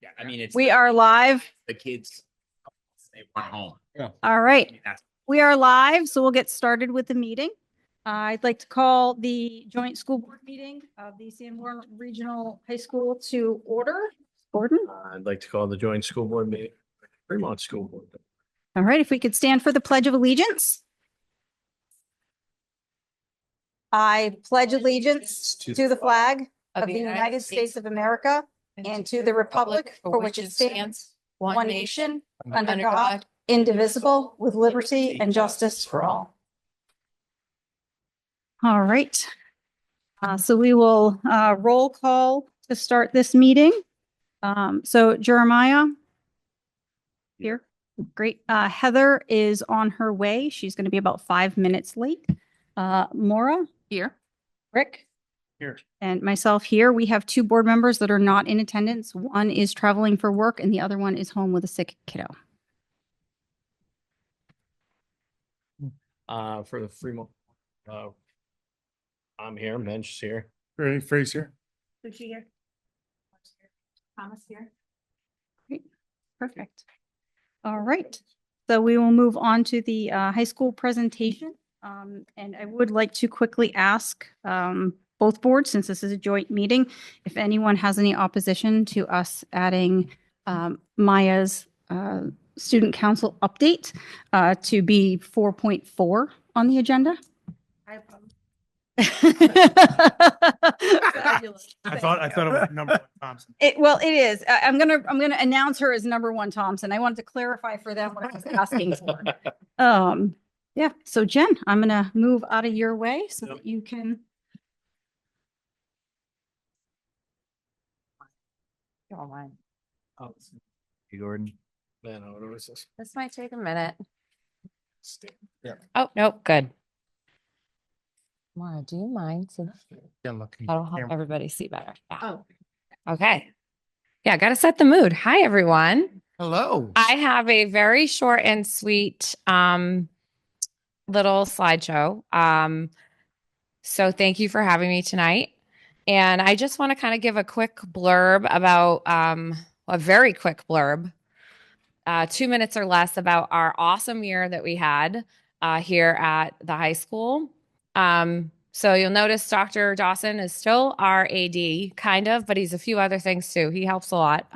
Yeah, I mean, We are live. the kids, they want home. All I right. mean, that's We are live, so we'll get started with the meeting. I'd like to call the joint school board meeting of the Sanborn Regional High School to order. Gordon? I'd like to call the joint school board meeting, Fremont School Board. All right, if we could stand for the Pledge of Allegiance. I pledge allegiance to the flag of the United States of America and to the republic for which it stands, one nation, under God, indivisible, with liberty and justice for all. All right. So we will roll call to start this meeting. So Jeremiah here. Great. Heather is on her way. She's going to be about 5 minutes late. Maura here. Rick Here. and myself here. We have two board members that are not in attendance. One is traveling for work and the other one is home with a sick kiddo. For the Fremont, I'm here, Mensch here. Fraser. Sushi here. Thomas here. Great. Perfect. All right. So we will move on to the high school presentation. And I would like to quickly ask both boards, since this is a joint meeting, if anyone has any opposition to us adding Maya's student council update to be 4.4 on the agenda. I thought it was number one Thompson. Well, it is. I'm gonna announce her as number one Thompson. I wanted to clarify for them what I was asking for. Yeah. So Jen, I'm gonna move out of your way so that you can. Don't mind. Oh, hey, Gordon. Man, what was this? This might take a minute. Yeah. Oh, nope, good. Mara, do you mind? Yeah, looking. That'll help everybody see better. Yeah. Oh. Okay. Yeah, gotta set the mood. Hi, everyone. Hello. I have a very short and sweet little slideshow. So thank you for having me tonight. And I just want to kind of give a quick blurb about a very quick blurb, 2 minutes or less, about our awesome year that we had here at the high school. So you'll notice Dr. Dawson is still our AD, kind of, but he's a few other things too. He helps a lot.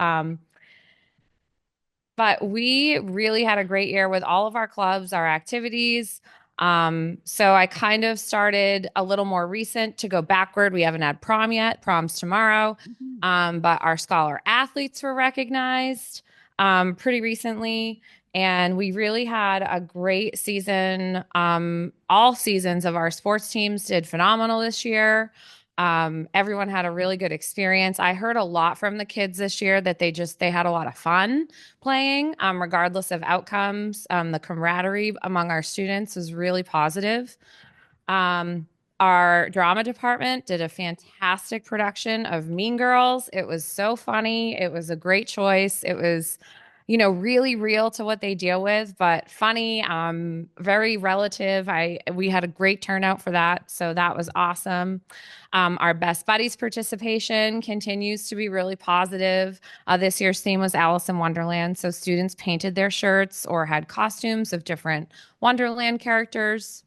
But we really had a great year with all of our clubs, our activities. So I kind of started a little more recent to go backward. We haven't had prom yet. Prom's tomorrow. But our scholar athletes were recognized pretty recently. And we really had a great season. All seasons of our sports teams did phenomenal this year. Everyone had a really good experience. I heard a lot from the kids this year that they had a lot of fun playing, regardless of outcomes. The camaraderie among our students was really positive. Our drama department did a fantastic production of Mean Girls. It was so funny. It was a great choice. It was, really real to what they deal with, but funny, very relative. We had a great turnout for that. So that was awesome. Our Best Buddies participation continues to be really positive. This year's theme was Alice in Wonderland. So students painted their shirts or had costumes of different Wonderland characters.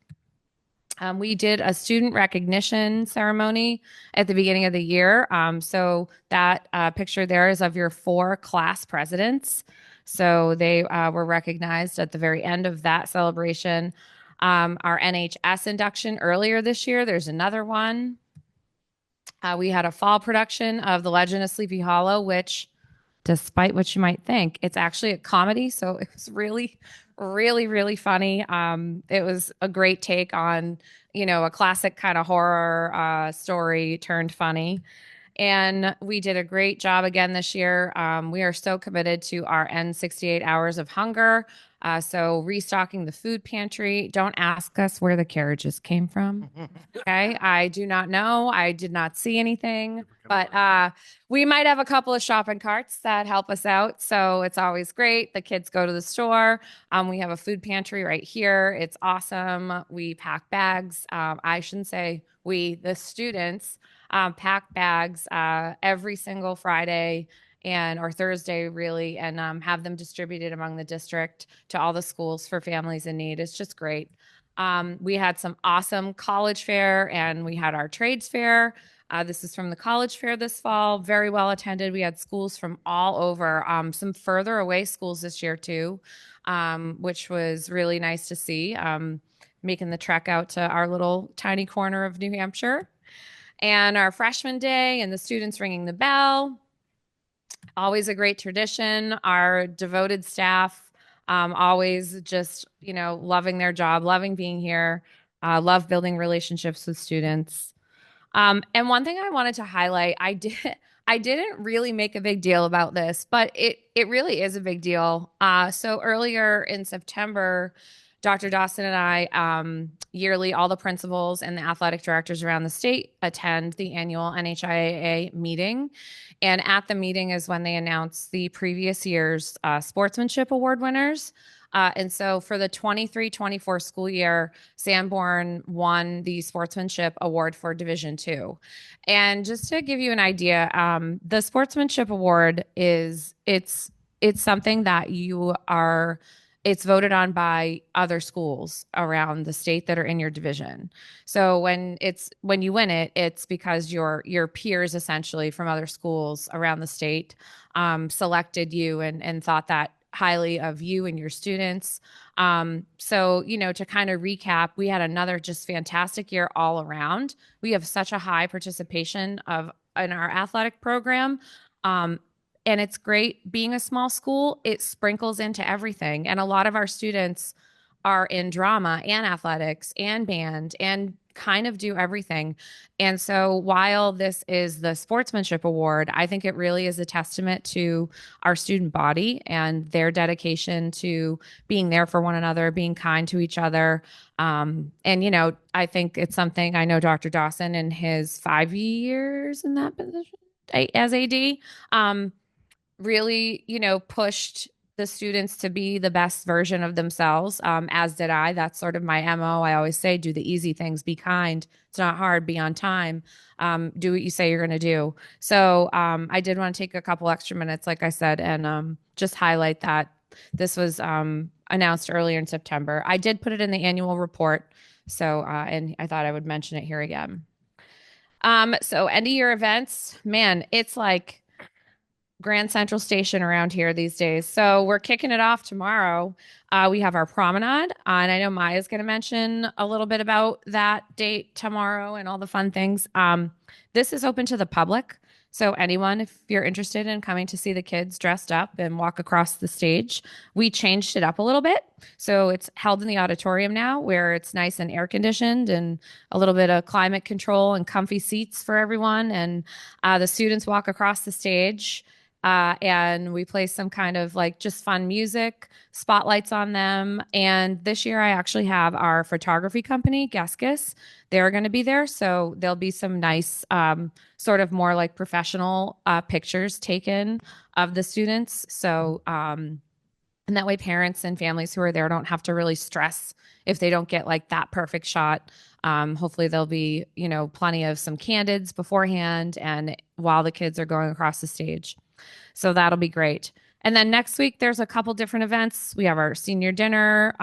We did a student recognition ceremony at the beginning of the year. So that picture there is of your 4 class presidents. So they were recognized at the very end of that celebration. Our NHS induction earlier this year, there's another one. We had a fall production of The Legend of Sleepy Hollow, which, despite what you might think, it's actually a comedy. So it was really, really, really funny. It was a great take on, a classic kind of horror story turned funny. And we did a great job again this year. We are so committed to our End 68 Hours of Hunger. So restocking the food pantry. Don't ask us where the carriages came from. Okay. I do not know. I did not see anything, but we might have a couple of shopping carts that help us out. So it's always great. The kids go to the store. We have a food pantry right here. It's awesome. We pack bags. I shouldn't say we, the students, pack bags every single Friday and or Thursday really, and have them distributed among the district to all the schools for families in need. It's just great. We had some awesome college fair, and we had our trades fair. This is from the college fair this fall, very well attended. We had schools from all over, some further away schools this year too, which was really nice to see, making the trek out to our little tiny corner of New Hampshire. And our freshman day and the students ringing the bell, always a great tradition. Our devoted staff, always just, loving their job, loving being here, love building relationships with students. And one thing I wanted to highlight, I didn't really make a big deal about this, but it really is a big deal. So earlier in September, Dr. Dawson and I, yearly, all the principals and the athletic directors around the state attend the annual NHIAA meeting. And at the meeting is when they announce the previous year's sportsmanship award winners. And so for the 23-24 school year, Sanborn won the sportsmanship award for Division II. And just to give you an idea, the sportsmanship award it's something that it's voted on by other schools around the state that are in your division. So when you win it, it's because your peers essentially from other schools around the state selected you and thought that highly of you and your students. So, to kind of recap, we had another just fantastic year all around. We have such a high participation in our athletic program. And it's great being a small school. It sprinkles into everything. And a lot of our students are in drama and athletics and band and kind of do everything. And so while this is the sportsmanship award, I think it really is a testament to our student body and their dedication to being there for one another, being kind to each other. And, I think it's something I know Dr. Dawson in his 5 years in that position as AD, really, pushed the students to be the best version of themselves, as did I. That's sort of my MO. I always say, do the easy things, be kind. It's not hard, be on time, do what you say you're going to do. So I did want to take a couple extra minutes, like I said, and just highlight that this was announced earlier in September. I did put it in the annual report. So, and I thought I would mention it here again. So end of year events, man, it's like Grand Central Station around here these days. So we're kicking it off tomorrow. We have our promenade, and I know Maya's going to mention a little bit about that date tomorrow and all the fun things. This is open to the public. So anyone, if you're interested in coming to see the kids dressed up and walk across the stage, we changed it up a little bit. So it's held in the auditorium now, where it's nice and air conditioned and a little bit of climate control and comfy seats for everyone. And the students walk across the stage. And we play some kind of like just fun music, spotlights on them. And this year I actually have our photography company, Geskis. They're going to be there. So there'll be some nice, sort of more like professional pictures taken of the students. So, and that way parents and families who are there don't have to really stress if they don't get like that perfect shot. Hopefully there'll be, plenty of some candids beforehand and while the kids are going across the stage. So that'll be great. And then next week, there's a couple different events. We have our senior dinner,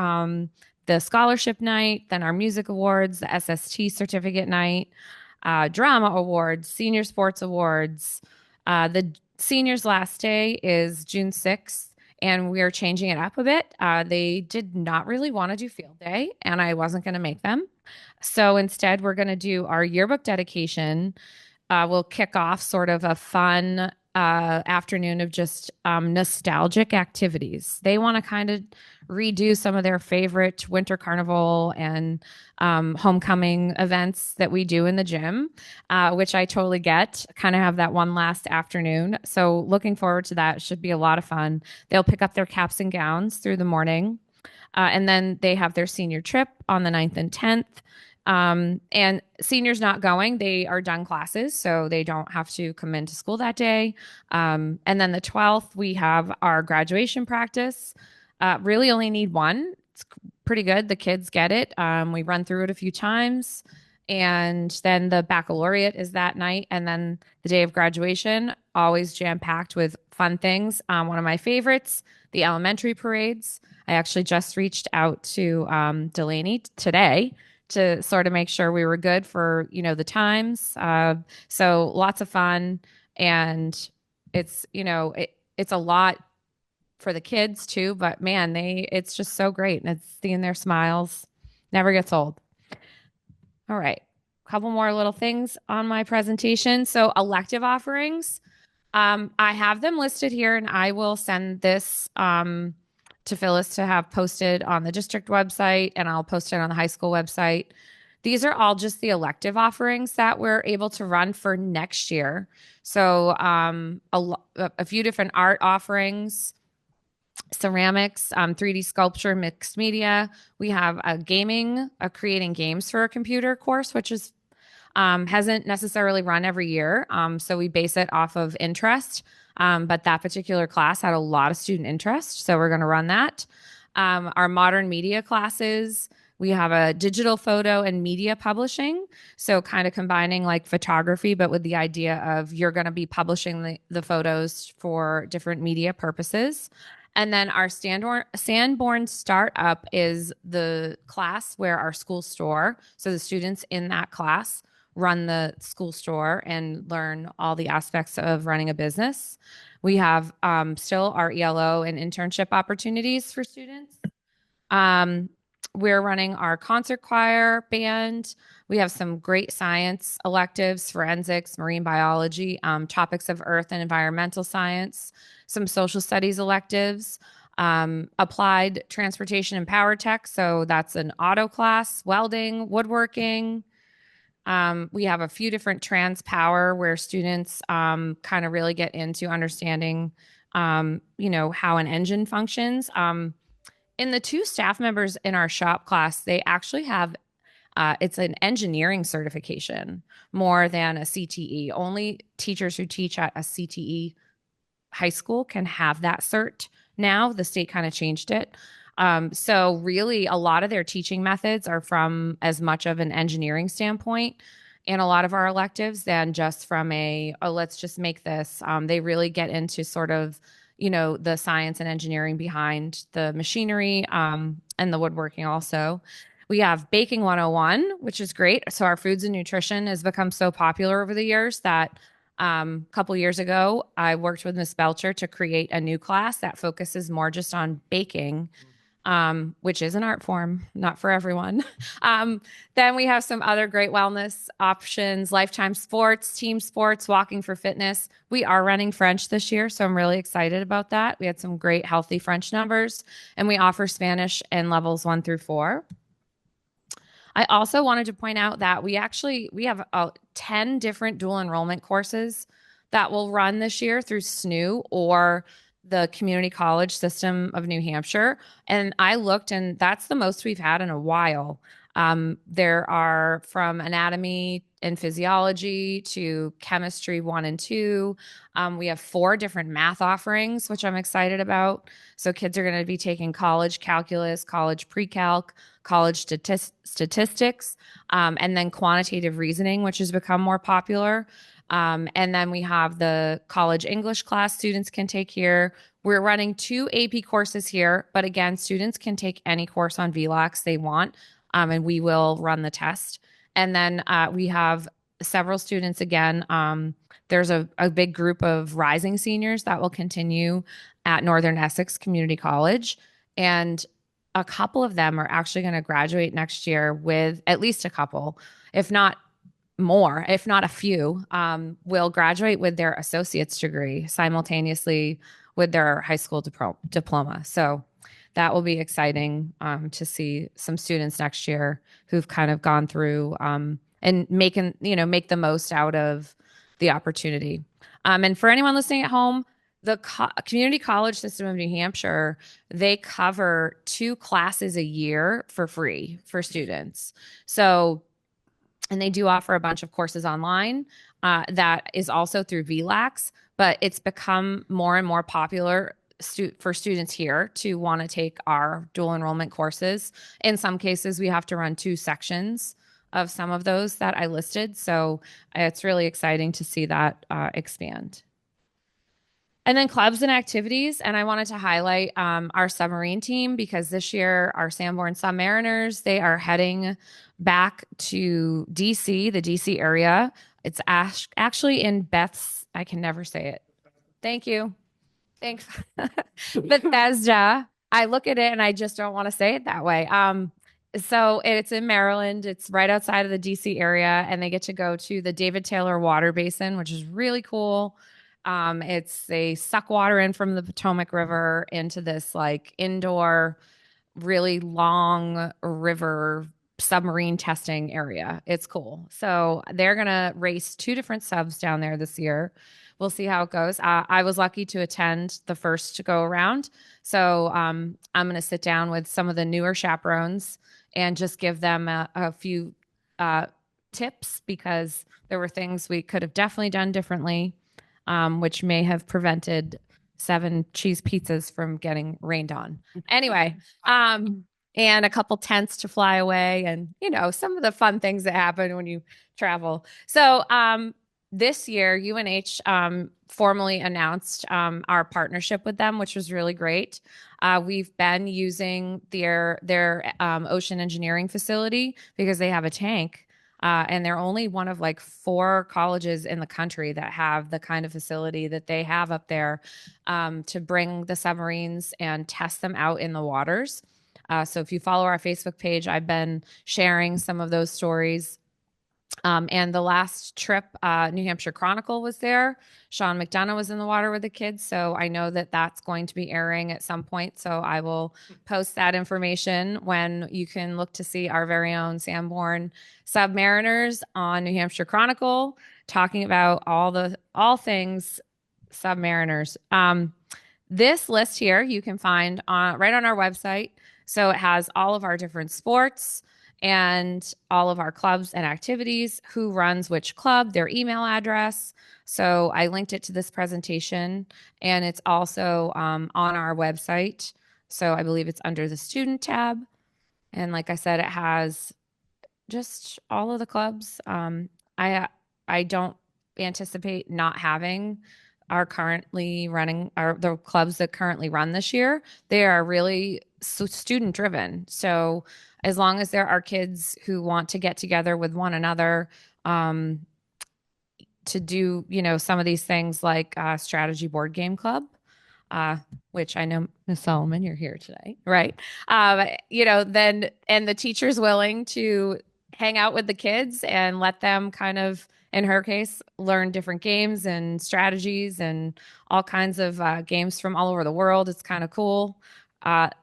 the scholarship night, then our music awards, the SST certificate night, drama awards, senior sports awards. The seniors' last day is June 6th, and we are changing it up a bit. They did not really want to do field day, and I wasn't going to make them. So instead, we're going to do our yearbook dedication. We'll kick off sort of a fun afternoon of just nostalgic activities. They want to kind of redo some of their favorite winter carnival and homecoming events that we do in the gym, which I totally get. Kind of have that one last afternoon. So looking forward to that. It should be a lot of fun. They'll pick up their caps and gowns through the morning. And then they have their senior trip on the 9th and 10th. And seniors not going, they are done classes, so they don't have to come into school that day. And then the 12th, we have our graduation practice. Really only need one. It's pretty good. The kids get it. We run through it a few times. And then the baccalaureate is that night. And then the day of graduation, always jam packed with fun things. One of my favorites, the elementary parades. I actually just reached out to Delaney today to sort of make sure we were good for, the times. So lots of fun. And it's a lot for the kids too, but man, it's just so great. And it's seeing their smiles never gets old. All right. A couple more little things on my presentation. So elective offerings. I have them listed here and I will send this to Phyllis to have posted on the district website and I'll post it on the high school website. These are all just the elective offerings that we're able to run for next year. So a few different art offerings, ceramics, 3D sculpture, mixed media. We have a creating games for a computer course, which is hasn't necessarily run every year. So we base it off of interest. But that particular class had a lot of student interest. So we're going to run that. Our modern media classes, we have a digital photo and media publishing. So kind of combining like photography, but with the idea of you're going to be publishing the photos for different media purposes. And then our Sanborn Startup is the class where our school store, so the students in that class run the school store and learn all the aspects of running a business. We have still our ELO and internship opportunities for students. We're running our concert choir band. We have some great science electives, forensics, marine biology, topics of earth and environmental science, some social studies electives, applied transportation and power tech. So that's an auto class, welding, woodworking. We have a few different trans power where students kind of really get into understanding, how an engine functions. In the two staff members in our shop class, they actually have it's an engineering certification more than a CTE. Only teachers who teach at a CTE high school can have that cert now. The state kind of changed it. So really a lot of their teaching methods are from as much of an engineering standpoint and a lot of our electives than just from let's just make this. They really get into sort of, the science and engineering behind the machinery and the woodworking also. We have Baking 101, which is great. So our foods and nutrition has become so popular over the years that a couple years ago, I worked with Miss Belcher to create a new class that focuses more just on baking, which is an art form, not for everyone. Then we have some other great wellness options, lifetime sports, team sports, walking for fitness. We are running French this year, so I'm really excited about that. We had some great healthy French numbers, and we offer Spanish in levels 1 through 4. I also wanted to point out that we have 10 different dual enrollment courses that will run this year through SNU or the community college system of New Hampshire. And I looked, and that's the most we've had in a while. There are from anatomy and physiology to chemistry 1 and 2. We have 4 different math offerings, which I'm excited about. So kids are going to be taking college calculus, college pre-calc, college statistics, and then quantitative reasoning, which has become more popular. And then we have the college English class students can take here. We're running 2 AP courses here, but again, students can take any course on VLAX they want, and we will run the test. And then we have several students again. There's a big group of rising seniors that will continue at Northern Essex Community College. And a couple of them are actually going to graduate next year with at least a couple, if not more, if not a few, will graduate with their associate's degree simultaneously with their high school diploma. So that will be exciting to see some students next year who've kind of gone through and make the most out of the opportunity. And for anyone listening at home, the community college system of New Hampshire, they cover 2 classes a year for free for students. So, and they do offer a bunch of courses online that is also through VLAX, but it's become more and more popular for students here to want to take our dual enrollment courses. In some cases, we have to run 2 sections of some of those that I listed. So it's really exciting to see that expand. And then clubs and activities. And I wanted to highlight our submarine team because this year, our Sanborn Submariners, they are heading back to DC, the DC area. It's actually in I can never say it. Thank you. Thanks. Bethesda. I look at it and I just don't want to say it that way. So it's in Maryland. It's right outside of the DC area, and they get to go to the David Taylor Water Basin, which is really cool. They suck water in from the Potomac River into this like indoor, really long river submarine testing area. It's cool. So they're going to race 2 different subs down there this year. We'll see how it goes. I was lucky to attend the first go around. So I'm going to sit down with some of the newer chaperones and just give them a few tips because there were things we could have definitely done differently, which may have prevented 7 cheese pizzas from getting rained on. Anyway, and a couple tents to fly away and, some of the fun things that happen when you travel. So this year, UNH formally announced our partnership with them, which was really great. We've been using their ocean engineering facility because they have a tank. And they're only one of like 4 colleges in the country that have the kind of facility that they have up there to bring the submarines and test them out in the waters. So if you follow our Facebook page, I've been sharing some of those stories. And the last trip, New Hampshire Chronicle was there. Sean McDonough was in the water with the kids. So I know that that's going to be airing at some point. So I will post that information when you can look to see our very own Sanborn Submariners on New Hampshire Chronicle, talking about all things Submariners. This list here you can find right on our website. So it has all of our different sports and all of our clubs and activities, who runs which club, their email address. So I linked it to this presentation, and it's also on our website. So I believe it's under the student tab. And like I said, it has just all of the clubs. I don't anticipate not having the clubs that currently run this year. They are really student driven. So as long as there are kids who want to get together with one another to do, some of these things like strategy board game club, which I know, Ms. Solomon, you're here today, right? Then, and the teacher's willing to hang out with the kids and let them kind of, in her case, learn different games and strategies and all kinds of games from all over the world. It's kind of cool.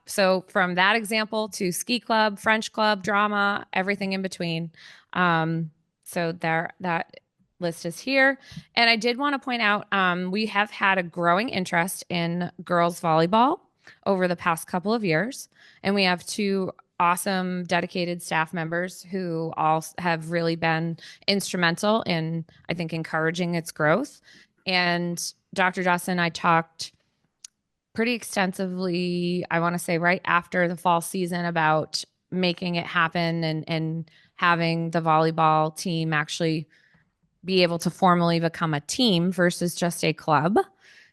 So from that example to ski club, French club, drama, everything in between. So that list is here. And I did want to point out, we have had a growing interest in girls volleyball over the past couple of years. And we have 2 awesome dedicated staff members who all have really been instrumental in, I think, encouraging its growth. And Dr. Dawson and I talked pretty extensively, I want to say right after the fall season, about making it happen and having the volleyball team actually be able to formally become a team versus just a club.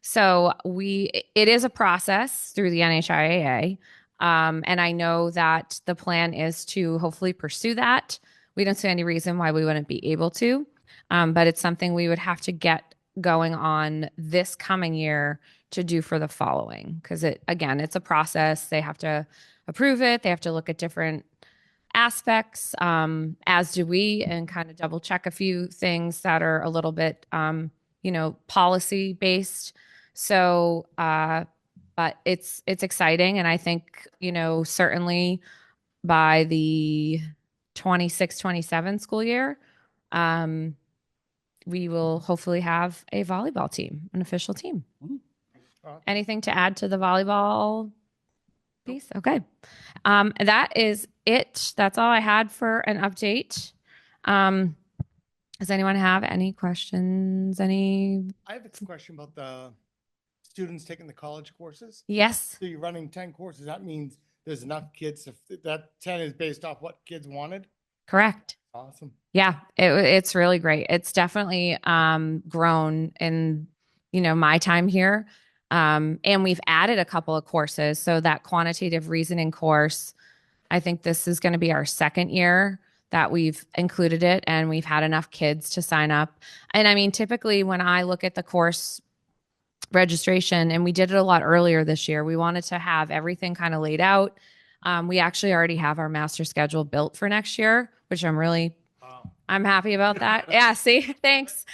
So it is a process through the NHIAA. And I know that the plan is to hopefully pursue that. We don't see any reason why we wouldn't be able to, but it's something we would have to get going on this coming year to do for the following. Because it's a process. They have to approve it. They have to look at different aspects, as do we, and kind of double check a few things that are a little bit, policy based. So, but it's exciting. And I think, certainly by the 26-27 school year, we will hopefully have a volleyball team, an official team. Anything to add to the volleyball piece? Okay. That is it. That's all I had for an update. Does anyone have any questions? I have a question about the students taking the college courses. Yes. So you're running 10 courses. That means there's enough kids. That 10 is based off what kids wanted. Correct. Awesome. Yeah, it's really great. It's definitely grown in, my time here. And we've added a couple of courses. So that quantitative reasoning course, I think this is going to be our second year that we've included it, and we've had enough kids to sign up. And I mean, typically when I look at the course registration, and we did it a lot earlier this year, we wanted to have everything kind of laid out. We actually already have our master schedule built for next year, which I'm happy about that. Yeah, see, thanks.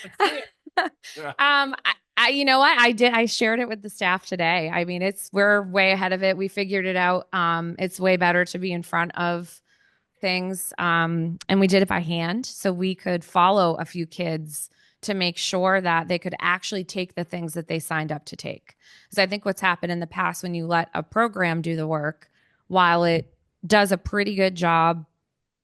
You know what? I shared it with the staff today. I mean, we're way ahead of it. We figured it out. It's way better to be in front of things. And we did it by hand. So we could follow a few kids to make sure that they could actually take the things that they signed up to take. Because I think what's happened in the past when you let a program do the work, while it does a pretty good job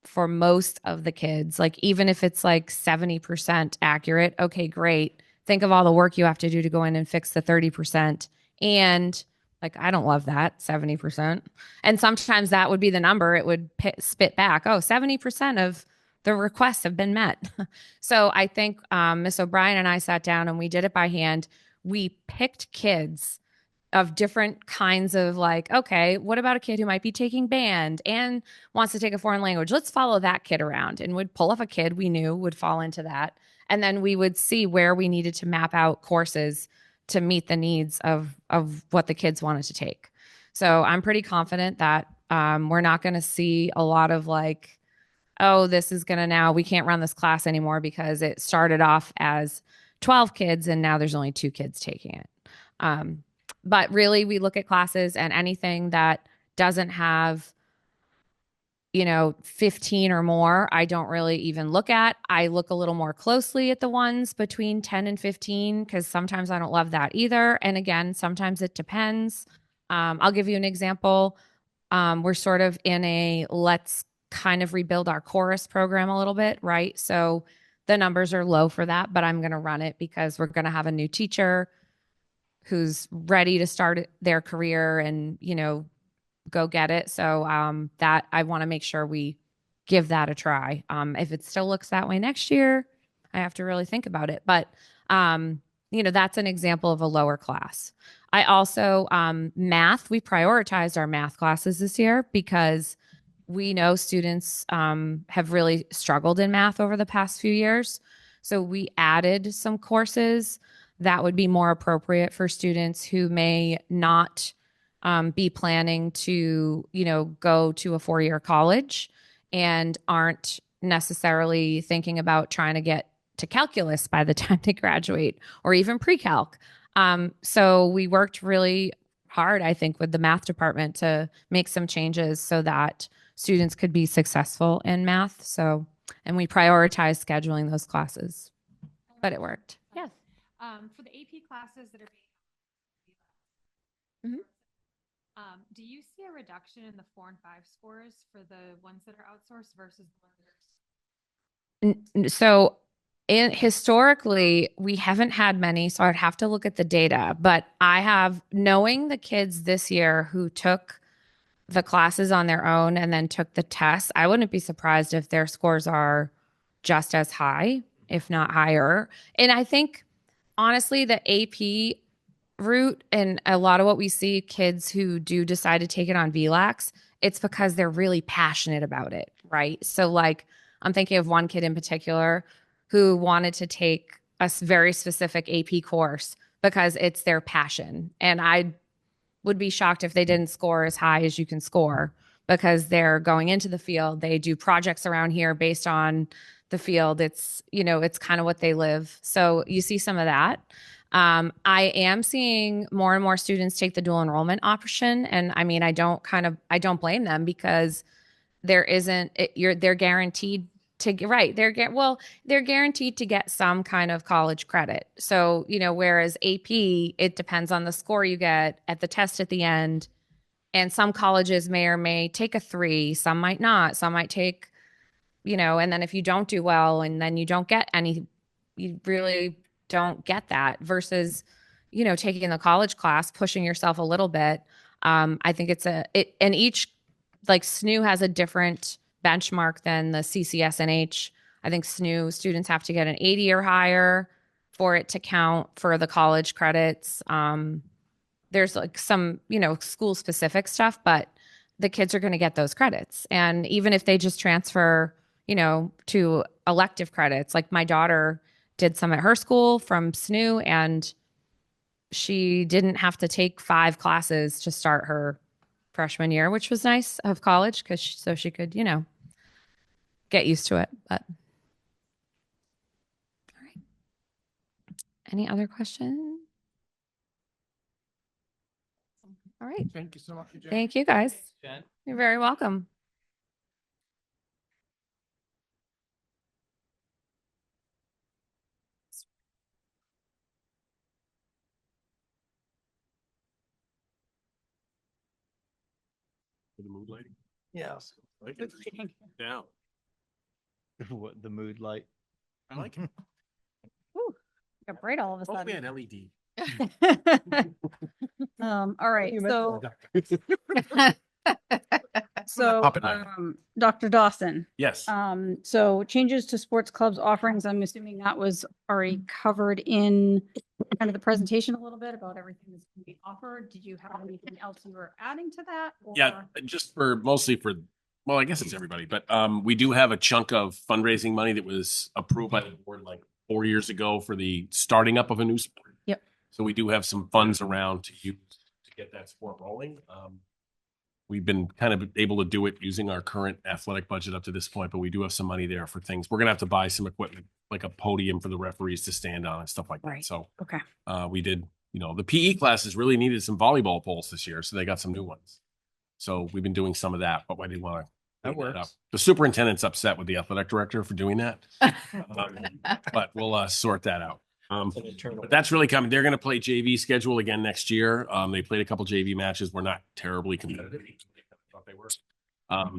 for most of the kids, like even if it's like 70% accurate, okay, great. Think of all the work you have to do to go in and fix the 30%. And like, I don't love that 70%. And sometimes that would be the number it would spit back. Oh, 70% of the requests have been met. So I think Miss O'Brien and I sat down and we did it by hand. We picked kids of different kinds of like, okay, what about a kid who might be taking band and wants to take a foreign language? Let's follow that kid around, and would pull up a kid we knew would fall into that. And then we would see where we needed to map out courses to meet the needs of what the kids wanted to take. So I'm pretty confident that we're not going to see a lot of like, oh, this is going to now, we can't run this class anymore because it started off as 12 kids and now there's only 2 kids taking it. But really, we look at classes, and anything that doesn't have, 15 or more, I don't really even look at. I look a little more closely at the ones between 10 and 15 because sometimes I don't love that either. And again, sometimes it depends. I'll give you an example. We're sort of in a let's kind of rebuild our chorus program a little bit, right? So the numbers are low for that, but I'm going to run it because we're going to have a new teacher who's ready to start their career and, go get it. So that I want to make sure we give that a try. If it still looks that way next year, I have to really think about it. But, that's an example of a lower class. I also, math, we prioritized our math classes this year because we know students have really struggled in math over the past few years. So we added some courses that would be more appropriate for students who may not be planning to, go to a 4-year college and aren't necessarily thinking about trying to get to calculus by the time they graduate or even pre-calc. So we worked really hard, I think, with the math department to make some changes so that students could be successful in math. So, and we prioritized scheduling those classes, but it worked. Yes. For the AP classes that are Mhm. do you see a reduction in the 4 and 5 scores for the ones that are outsourced versus the others? So historically, we haven't had many, so I'd have to look at the data. But I have, knowing the kids this year who took the classes on their own and then took the tests, I wouldn't be surprised if their scores are just as high, if not higher. And I think, honestly, the AP route and a lot of what we see kids who do decide to take it on VLAX, it's because they're really passionate about it, right? So like I'm thinking of one kid in particular who wanted to take a very specific AP course because it's their passion. And I would be shocked if they didn't score as high as you can score because they're going into the field. They do projects around here based on the field. It's, it's kind of what they live. So you see some of that. I am seeing more and more students take the dual enrollment option. And I mean, I don't blame them because they're guaranteed to get right. They're guaranteed to get some kind of college credit. So, whereas AP, it depends on the score you get at the test at the end. And some colleges may take a 3, some might not, some might take, and then if you don't do well and then you don't get any, you really don't get that versus, taking the college class, pushing yourself a little bit. I think and each like SNU has a different benchmark than the CCSNH. I think SNU students have to get an 80 or higher for it to count for the college credits. There's like some, school specific stuff, but the kids are going to get those credits. And even if they just transfer, to elective credits, like my daughter did some at her school from SNU, and she didn't have to take 5 classes to start her freshman year, which was nice of college because so she could, get used to it. But all right. Any other questions? All right. Thank you so much. Jen. Thank you, guys. Jen? You're very welcome. For the mood lighting. Yeah. I like it. Yeah, What, the mood light? I like it. Ooh, got bright all of a Hopefully sudden. an LED. All right, so, Pop it down. Dr. Dawson, Yes. so changes to sports clubs offerings, I'm assuming that was already covered in kind of the presentation a little bit about everything that's going to be offered. Did you have anything else you were adding to that? Yeah, or- just mostly for, well, I guess it's everybody, but we do have a chunk of fundraising money that was approved by the board like 4 years ago for the starting up of a new sport. Yep. So we do have some funds around to use to get that sport rolling. We've been kind of able to do it using our current athletic budget up to this point, but we do have some money there for things. We're gonna have to buy some equipment, like a podium for the referees to stand on and stuff like that. Right. So Okay, we did, the PE classes really needed some volleyball poles this year, so they got some new ones. So we've been doing some of that, but I didn't want to. That works. The superintendent's upset with the athletic director for doing that. But we'll sort that out. But that's really coming. They're going to play JV schedule again next year. They played a couple JV matches. We're not terribly competitive. Thought they were.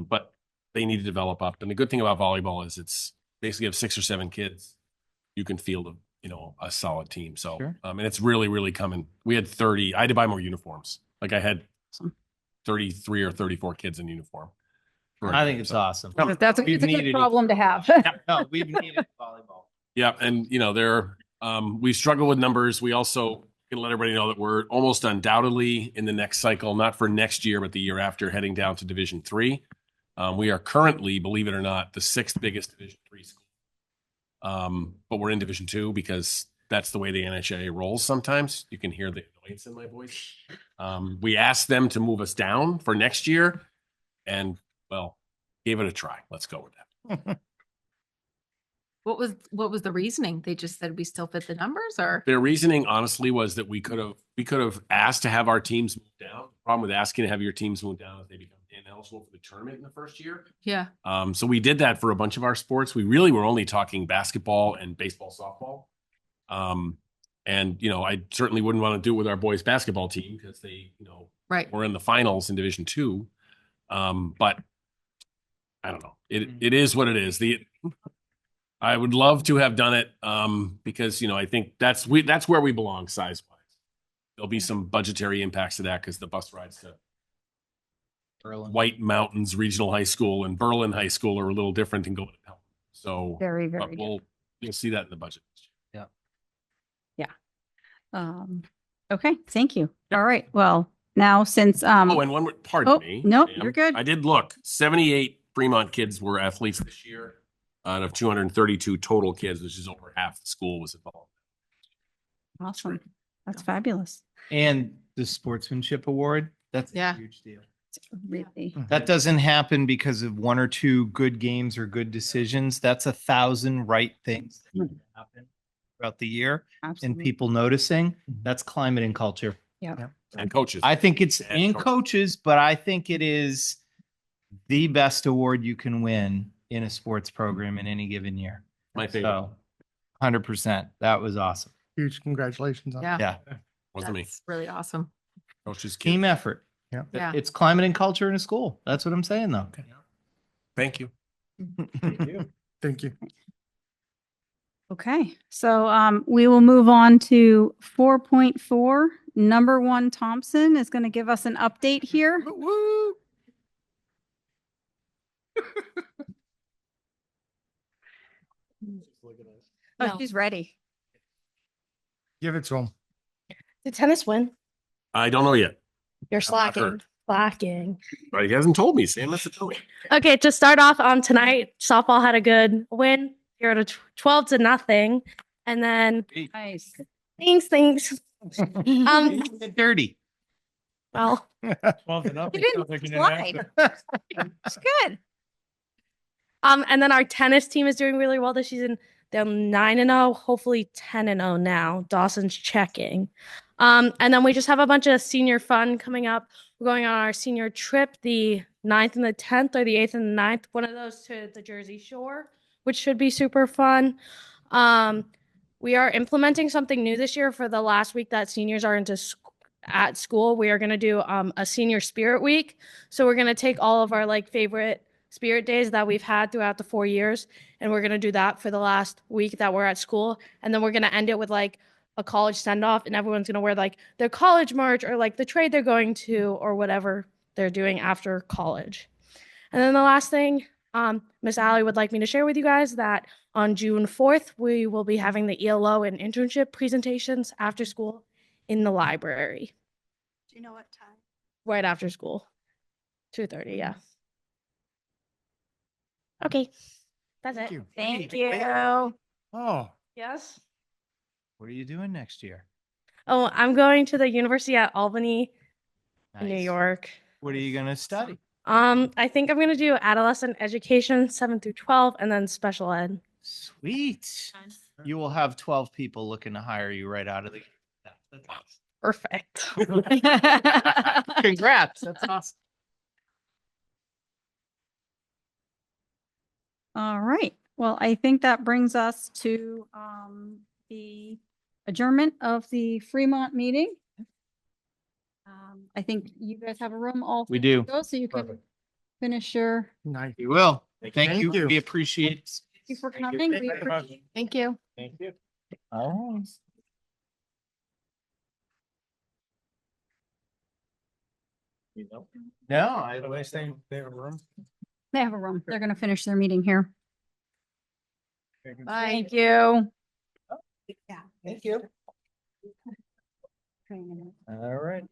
But they need to develop up. And the good thing about volleyball is it's basically have 6 or 7 kids. You can field a solid team. So, Sure. And it's really, really coming. We had 30. I had to buy more uniforms. Like I had Awesome. 33 or 34 kids in uniform. I think it's awesome. that's We've it's a needed good it. problem to have. No, we've needed volleyball. Yeah, and we struggle with numbers. We also can let everybody know that we're almost undoubtedly in the next cycle, not for next year, but the year after, heading down to Division 3. We are currently, believe it or not, the 6th biggest Division 3 school. But we're in Division 2 because that's the way the NHA rolls sometimes. You can hear the annoyance in my voice. We asked them to move us down for next year and, well, gave it a try. Let's go with that. What was the reasoning? They just said we still fit the numbers, or? Their reasoning honestly was that we could have asked to have our teams move down. The problem with asking to have your teams move down is they become ineligible for the tournament in the first year. Yeah. So we did that for a bunch of our sports. We really were only talking basketball and baseball, softball. And I certainly wouldn't want to do it with our boys basketball team because they, Right. were in the finals in Division 2. But I don't know. It is what it is. I would love to have done it because I think that's where we belong size wise. There'll be some budgetary impacts to that because the bus rides to Berlin. White Mountains Regional High School and Berlin High School are a little different than going to Pelham. So, Very, but very you'll see that in the budget. Okay, thank you. All right, well, now since, Oh, and one more, pardon oh, me. no, ma'am. you're good. I did look. 78 Fremont kids were athletes this year out of 232 total kids, which is over half the school was involved. Awesome. That's fabulous. And the sportsmanship award, that's a Yeah. huge deal. Really. That doesn't happen because of 1 or 2 good games or good decisions. That's 1,000 right things that happen throughout the year and Absolutely. people noticing. That's climate and culture. And coaches. I think it's And in coaches. coaches, but I think it is the best award you can win in a sports program in any given year. My favorite. So 100%. That was awesome. Huge congratulations on Yeah. Yeah. Wasn't me. That's really awesome. Coaches. Team Kids. effort. Yeah. It's climate and culture in a school. That's what I'm saying though. Thank you. Thank you. Okay, so we will move on to 4.4. Number 1 Thompson is going to give us an update here. Woo! Oh, No. she's ready. Give it to him. Did tennis win? I don't know yet, You're I've not slacking. heard. Slacking. but he hasn't told me. Sam has to tell me. Okay, to start off tonight, softball had a good win. You're at a 12-0. And then Nice. things. Get dirty. Well, Well, enough. You didn't slide. It's good. and then our tennis team is doing really well this season. They're 9-0, hopefully 10-0 now. Dawson's checking. And then we just have a bunch of senior fun coming up. We're going on our senior trip, the 9th and the 10th, or the 8th and the 9th, one of those to the Jersey Shore, which should be super fun. We are implementing something new this year for the last week that seniors are at school. We are going to do a senior spirit week. So we're going to take all of our like favorite spirit days that we've had throughout the 4 years, and we're going to do that for the last week that we're at school. And then we're going to end it with like a college send off, and everyone's going to wear like their college merch or like the trade they're going to or whatever they're doing after college. And then the last thing, Miss Allie would like me to share with you guys that on June 4th, we will be having the ELO and internship presentations after school in the library, Do you know what time? right after school. 2:30, yeah. Okay, that's it. you. Thank Hey, you. Oh, Yes. What are you doing next year? Oh, I'm going to the University at Albany in New Nice. York. What are you gonna study? I think I'm gonna do adolescent education, 7 through 12, and then special ed. Sweet. You will have 12 people looking to hire you right out of the. Perfect. Congrats. That's awesome. All right. Well, I think that brings us to the adjournment of the Fremont meeting. I think you guys have a room all. We set do. to go, so you can Perfect. finish your. nice. You will. Thank Thank you. you. We appreciate. Thank you for coming. We appreciate. Thank you. Thank you. Oh. No, I. Do they stay, they have a room? They have a room. They're going to finish their meeting here. Bye. Thank you. Yeah. Thank you. All right.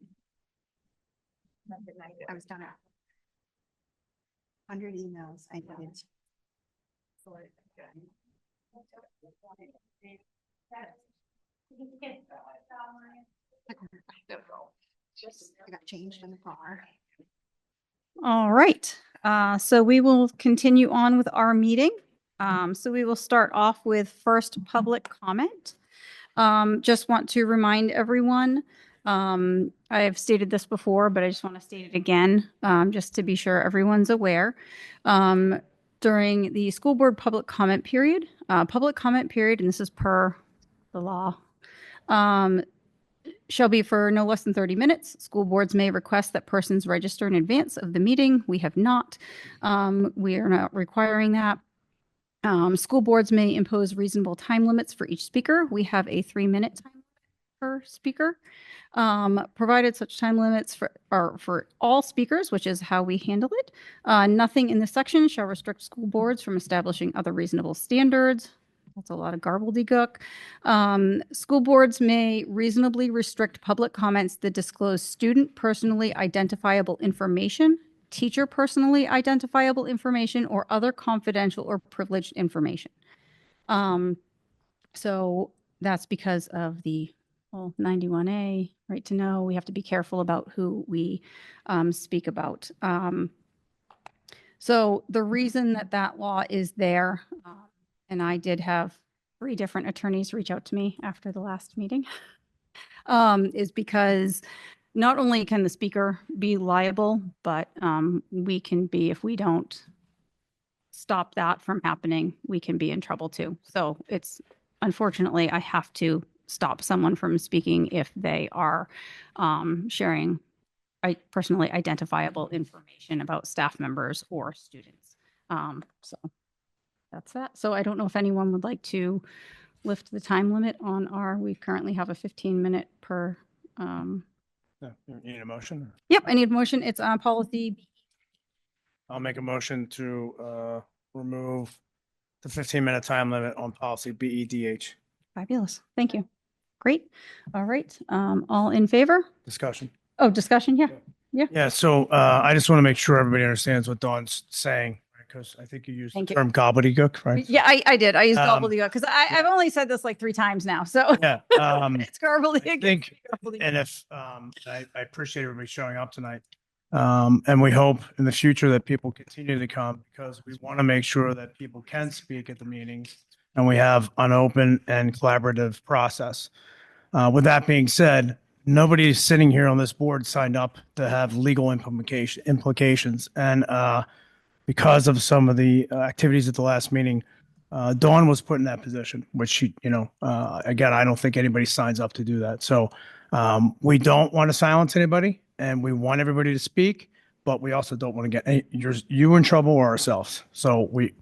I was done at 100 emails. I did. I got changed in the car. All right. So we will continue on with our meeting. So we will start off with first public comment. Just want to remind everyone, I have stated this before, but I just want to state it again, just to be sure everyone's aware. During the school board public comment period, and this is per the law, shall be for no less than 30 minutes. School boards may request that persons register in advance of the meeting. We have not. We are not requiring that. School boards may impose reasonable time limits for each speaker. We have a 3-minute time per speaker, provided such time limits are for all speakers, which is how we handle it. Nothing in this section shall restrict school boards from establishing other reasonable standards. That's a lot of gobbledygook. School boards may reasonably restrict public comments that disclose student personally identifiable information, teacher personally identifiable information, or other confidential or privileged information. So that's because of the 91A, right to know. We have to be careful about who we speak about. So the reason that law is there, and I did have 3 different attorneys reach out to me after the last meeting, is because not only can the speaker be liable, but we can be, if we don't stop that from happening, we can be in trouble too. So it's, unfortunately, I have to stop someone from speaking if they are sharing personally identifiable information about staff members or students. So that's that. So I don't know if anyone would like to lift the time limit on we currently have a 15-minute per. Yeah, you need a motion? Yep, I need a motion. It's on policy. I'll make a motion to remove the 15-minute time limit on policy BEDH. Fabulous. Thank you. Great. All right. All in favor? Discussion. Oh, discussion. Yeah. Yeah, so I just want to make sure everybody understands what Dawn's saying, because I think you used the Thank you. term gobbledygook, right? Yeah, I did. I used Um, gobbledygook because I've only said this like 3 times now. So Yeah. it's gobbledygook. I think, It's gobbledygook. and if, I appreciate everybody showing up tonight. And we hope in the future that people continue to come, because we want to make sure that people can speak at the meetings and we have an open and collaborative process. With that being said, nobody sitting here on this board signed up to have legal implications. And because of some of the activities at the last meeting, Dawn was put in that position, which she, again, I don't think anybody signs up to do that. So we don't want to silence anybody, and we want everybody to speak, but we also don't want to get you in trouble or ourselves. So we,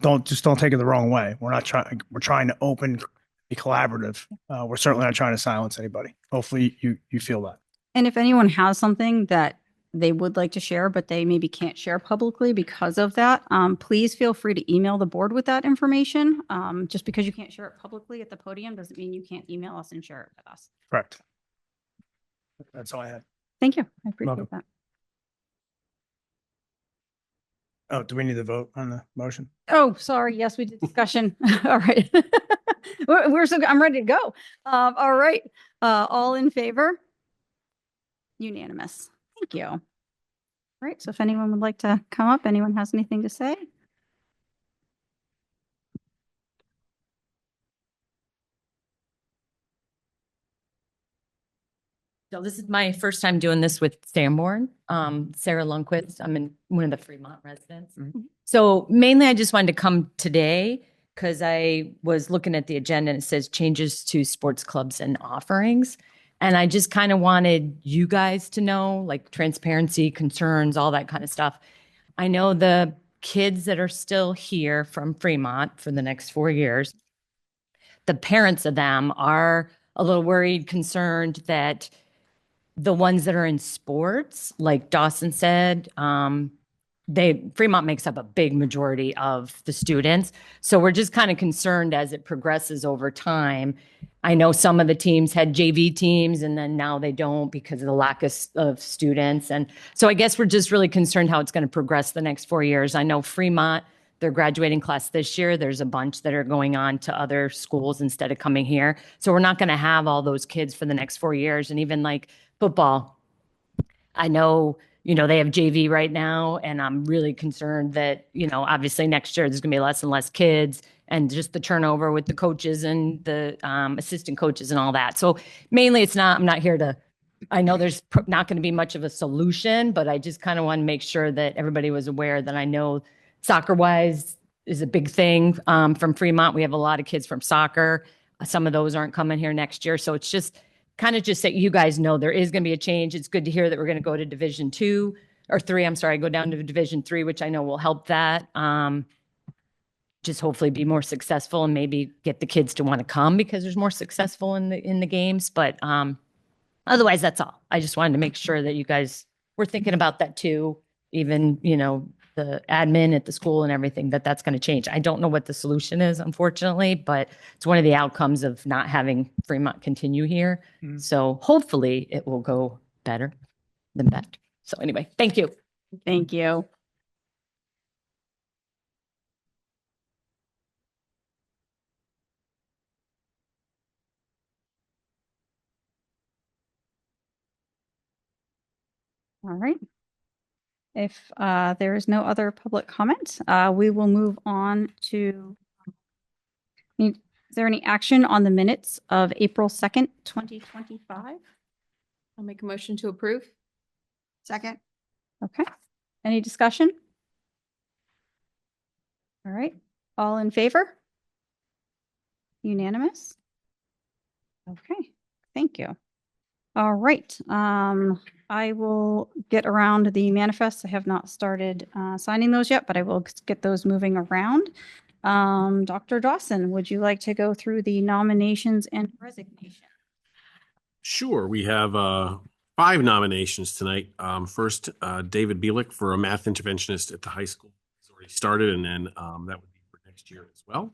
don't take it the wrong way. We're trying to open, be collaborative. We're certainly not trying to silence anybody. Hopefully you feel that. And if anyone has something that they would like to share, but they maybe can't share publicly because of that, please feel free to email the board with that information. Just because you can't share it publicly at the podium doesn't mean you can't email us and share it with us. Correct. That's all I had. Thank you. I appreciate Welcome. that. Oh, do we need to vote on the motion? Oh, sorry. Yes, we did discussion. All right. I'm ready to go. All right. All in favor? Unanimous. Thank you. All right. So if anyone would like to come up, anyone has anything to say? So this is my first time doing this with Sanborn. Sarah Lundquist. I'm one of the Fremont residents. So mainly I just wanted to come today because I was looking at the agenda and it says changes to sports clubs and offerings. And I just kind of wanted you guys to know, like transparency, concerns, all that kind of stuff. I know the kids that are still here from Fremont for the next 4 years, the parents of them are a little worried, concerned that the ones that are in sports, like Dawson said, Fremont makes up a big majority of the students. So we're just kind of concerned as it progresses over time. I know some of the teams had JV teams and then now they don't because of the lack of students. And so I guess we're just really concerned how it's going to progress the next 4 years. I know Fremont, their graduating class this year, there's a bunch that are going on to other schools instead of coming here. So we're not going to have all those kids for the next 4 years. And even like football, I know, they have JV right now, and I'm really concerned that, obviously next year there's going to be less and less kids and just the turnover with the coaches and the assistant coaches and all that. So mainly I'm not here to, I know there's not going to be much of a solution, but I just kind of want to make sure that everybody was aware that I know soccer wise is a big thing from Fremont. We have a lot of kids from soccer. Some of those aren't coming here next year. So it's just kind of just that you guys know there is going to be a change. It's good to hear that we're going to go to Division 2 or 3. I'm sorry, go down to Division 3, which I know will help that. Just hopefully be more successful and maybe get the kids to want to come because there's more successful in the games. But otherwise, that's all. I just wanted to make sure that you guys were thinking about that too. Even, the admin at the school and everything, that's going to change. I don't know what the solution is, unfortunately, but it's one of the outcomes of not having Fremont continue here. So hopefully it will go better than that. So anyway, thank you. Thank you. All right. If there is no other public comment, we will move on to, is there any action on the minutes of April 2nd, 2025? I'll make a motion to approve. Second. Okay. Any discussion? All right. All in favor? Unanimous? Okay. Thank you. All right. I will get around the manifests. I have not started signing those yet, but I will get those moving around. Dr. Dawson, would you like to go through the nominations and resignations? Sure. We have 5 nominations tonight. First, David Bielick for a math interventionist at the high school. He's already started, and then that would be for next next year as well.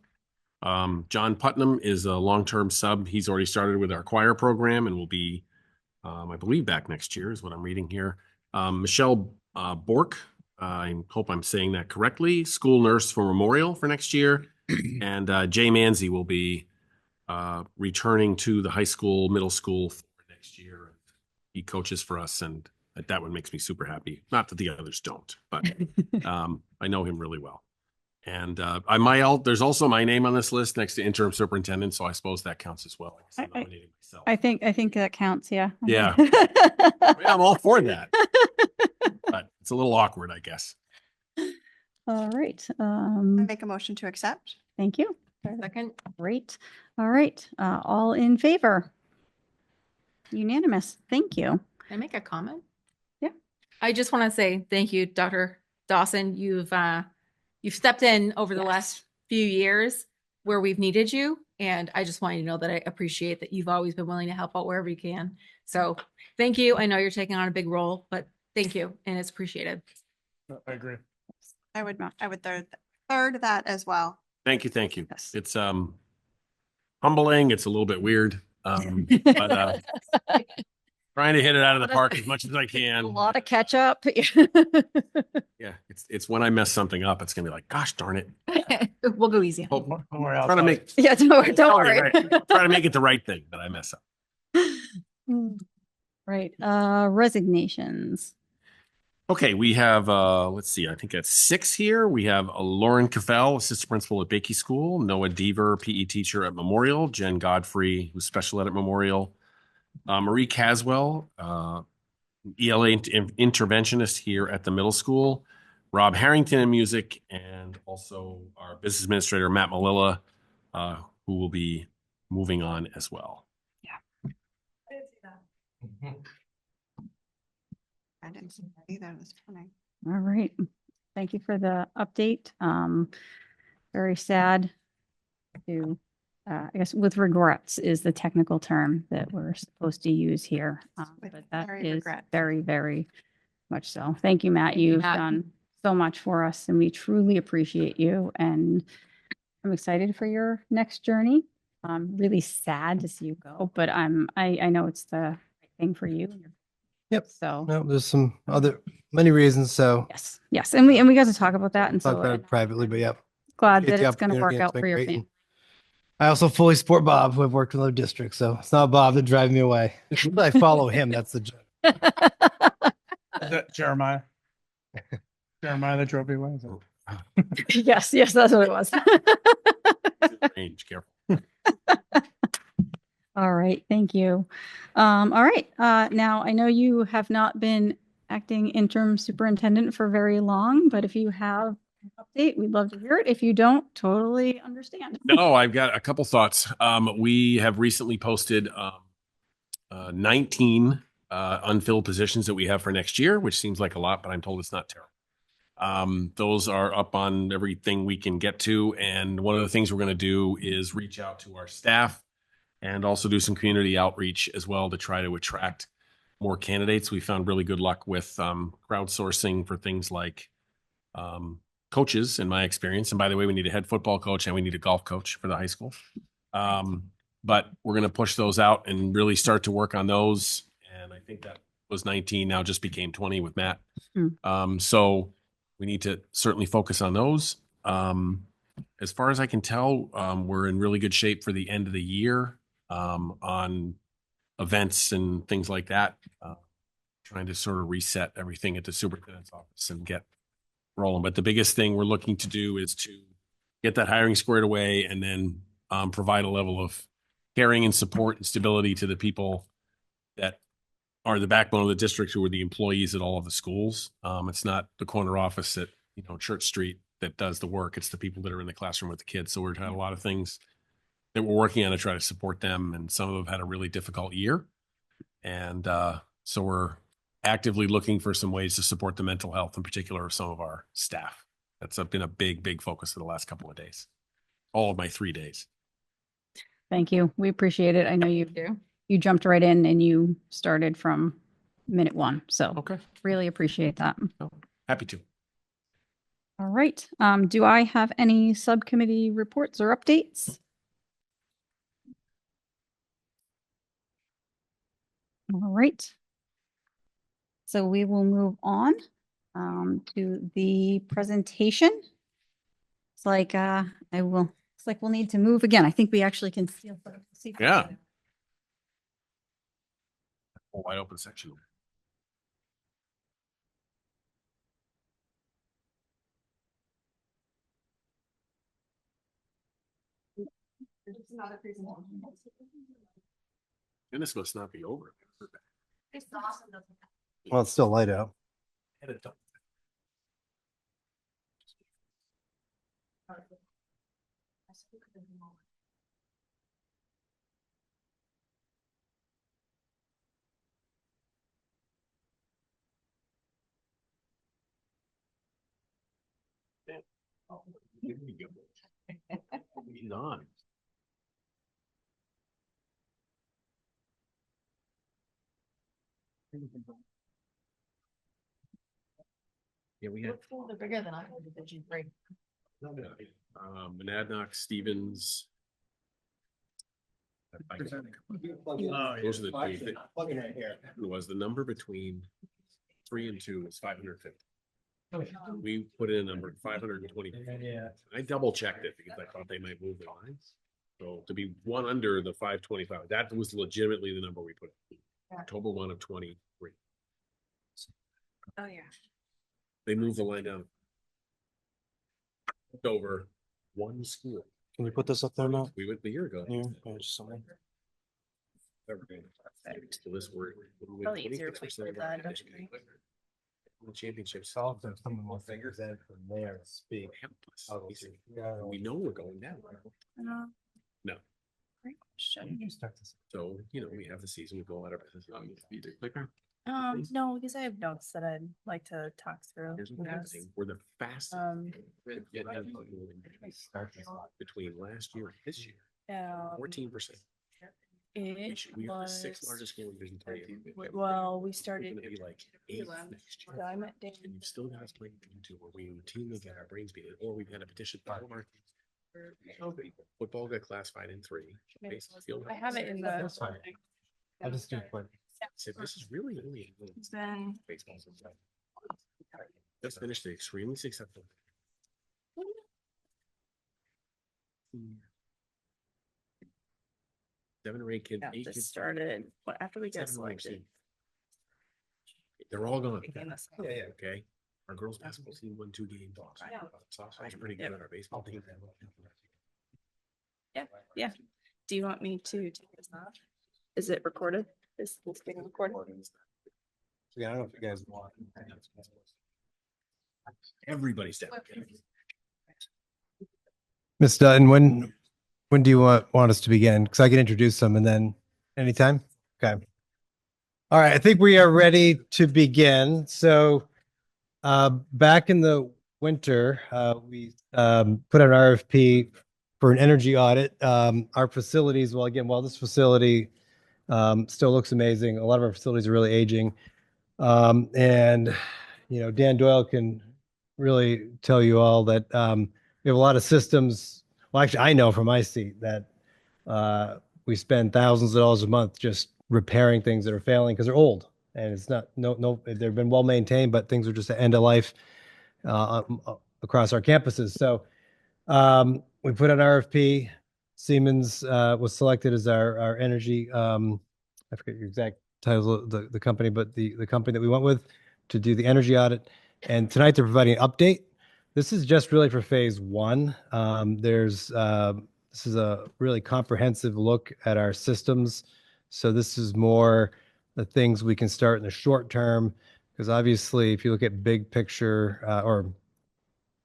John Putnam is a long-term sub. He's already started with our choir program and will be, I believe, back next year is what I'm reading here. Michelle Bork, I hope I'm saying that correctly, school nurse for Memorial for next year. And Jay Manzi will be returning to the high school, middle school for next year. He coaches for us, and that one makes me super happy. Not that the others don't, but I know him really well. And there's also my name on this list next to interim superintendent, so I suppose that counts as well. I nominated myself. I think that counts. Yeah. Yeah. I mean, I'm all for that, but it's a little awkward, I guess. All right. I make a motion to accept. Thank you. Second. Great. All right. All in favor? Unanimous. Thank you. Can I make a comment? Yeah. I just want to say thank you, Dr. Dawson. You've stepped in over the last few years where we've needed you. And I just want you to know that I appreciate that you've always been willing to help out wherever you can. So thank you. I know you're taking on a big role, but thank you. And it's appreciated. I agree. I would third that as well. Thank you. Thank you. Yes. It's humbling. It's a little bit weird. But trying to hit it out of the park as much as I can. A lot of catch up. Yeah, it's when I mess something up, it's gonna be like, gosh darn it. We'll go easy. Hope, Don't worry, trying to make Yeah, don't worry. right. Trying to make it the right thing, but I mess up. Right. Resignations. Okay, we have let's see, I think that's 6 here. We have Lauren Cafell, assistant principal at Bakey School, Noah Deaver, PE teacher at Memorial, Jen Godfrey, who's special ed at Memorial, Marie Caswell, ELA interventionist here at the middle school, Rob Harrington in music, and also our business administrator, Matt Malilla, who will be moving on as well. I didn't see that either this morning. All right. Thank you for the update. Very sad to, I guess with regrets is the technical term that we're supposed to use here. With But that very is regret. very, very much so. Thank you, Matt. Thank you, You've Matt. done so much for us and we truly appreciate you. And I'm excited for your next journey. I'm really sad to see you go, but I know it's the right thing for you. Yep. So No, there's some many reasons. So yes. And we got to talk about that. And talk so about it privately, but yep. glad appreciate that the it's going to work opportunity. out It's been for your great. family. And I also fully support Bob, who I've worked with other districts. So it's not Bob that drives me away. I follow him. That's the joke. Is that Jeremiah? Jeremiah that drove you away? Is that- Yes, that's what it was. Range, careful. All right, thank you. All right, now I know you have not been acting interim superintendent for very long, but if you have an update, we'd love to hear it. If you don't, totally understand. No, I've got a couple thoughts. We have recently posted 19 unfilled positions that we have for next year, which seems like a lot, but I'm told it's not terrible. Those are up on everything we can get to. And one of the things we're going to do is reach out to our staff and also do some community outreach as well to try to attract more candidates. We found really good luck with crowdsourcing for things like coaches, in my experience. And by the way, we need a head football coach and we need a golf coach for the high school. But we're going to push those out and really start to work on those. And I think that was 19, now just became 20 with Matt. So we need to certainly focus on those. As far as I can tell, we're in really good shape for the end of the year on events and things like that. Trying to sort of reset everything at the superintendent's office and get rolling. But the biggest thing we're looking to do is to get that hiring squared away and then provide a level of caring and support and stability to the people that are the backbone of the district, who are the employees at all of the schools. It's not the corner office at Church Street that does the work. It's the people that are in the classroom with the kids. So we're trying a lot of things that we're working on to try to support them. And some of them have had a really difficult year. And so we're actively looking for some ways to support the mental health in particular of some of our staff. That's been a big focus for the last couple of days. All of my 3 days. Thank you. We appreciate it. I know you jumped right in and you started from minute one. So Okay. really appreciate that. Happy to. All right. Do I have any subcommittee reports or updates? All right. So we will move on to the presentation. It's like it's like we'll need to move again. I think we actually can see. Yeah. A wide open section. And this must not be over. Well, it's still light out. He's on. Yeah, we had They're bigger than I had Division 3. Monadnock, Stevens. Those are the two. It was the number between 3 and 2 is 550. We put in a number 520. Yeah. I double checked it because I thought they might move the lines. So to be one under the 525, that was legitimately the number we put in. October 1 of 23. Oh, yeah. They moved the line down. Over one school. Can we put this up there now? We went a year ago. Yeah. Sorry. So this word. Probably easier to for that, don't you think? The championships. Someone will figure that from there. Speak. We know we're going down. No. Great question. So, we have the season, we go out of business. Clicker. No, because I have notes that I'd like to talk through. Here's what's happening. We're the fastest. Between last year and this year, 14%. We are the 6th largest school in Division 3. Well, we We're started. gonna be like 8th next year. I met Dan. And you've still got us playing into where we routinely get our brains beaten, or we've had a petition. Football got classified in 3. I have it in the. That's fine. I'll just do it quick. So this is really only Then baseball. Just finished the extremely successful. Seven or eight kids. yeah, 8 this kids started after we got 7 or 8 selected. kids. They're all gone. Became this- Yeah. Okay. Our girls basketball team won 2 games. Softball's pretty good. Our baseball team. Yeah. Do you want me to take this off? Is it recorded? Is this being recorded? Yeah, I don't know if you guys want. Everybody's down. Miss Dutton, when do you want us to begin? Because I can introduce them and then anytime. Okay. All right, I think we are ready to begin. So back in the winter, we put out an RFP for an energy audit. Our facilities, well, again, while this facility still looks amazing, a lot of our facilities are really aging. And, Dan Doyle can really tell you all that we have a lot of systems. Well, actually, I know from my seat that we spend thousands of dollars a month just repairing things that are failing because they're old. And it's not, they've been well maintained, but things are just at end of life across our campuses. So we put an RFP. Siemens was selected as our energy, I forget your exact title of the company, but the company that we went with to do the energy audit. And tonight they're providing an update. This is just really for phase 1. This is a really comprehensive look at our systems. So this is more the things we can start in the short term, because obviously if you look at big picture or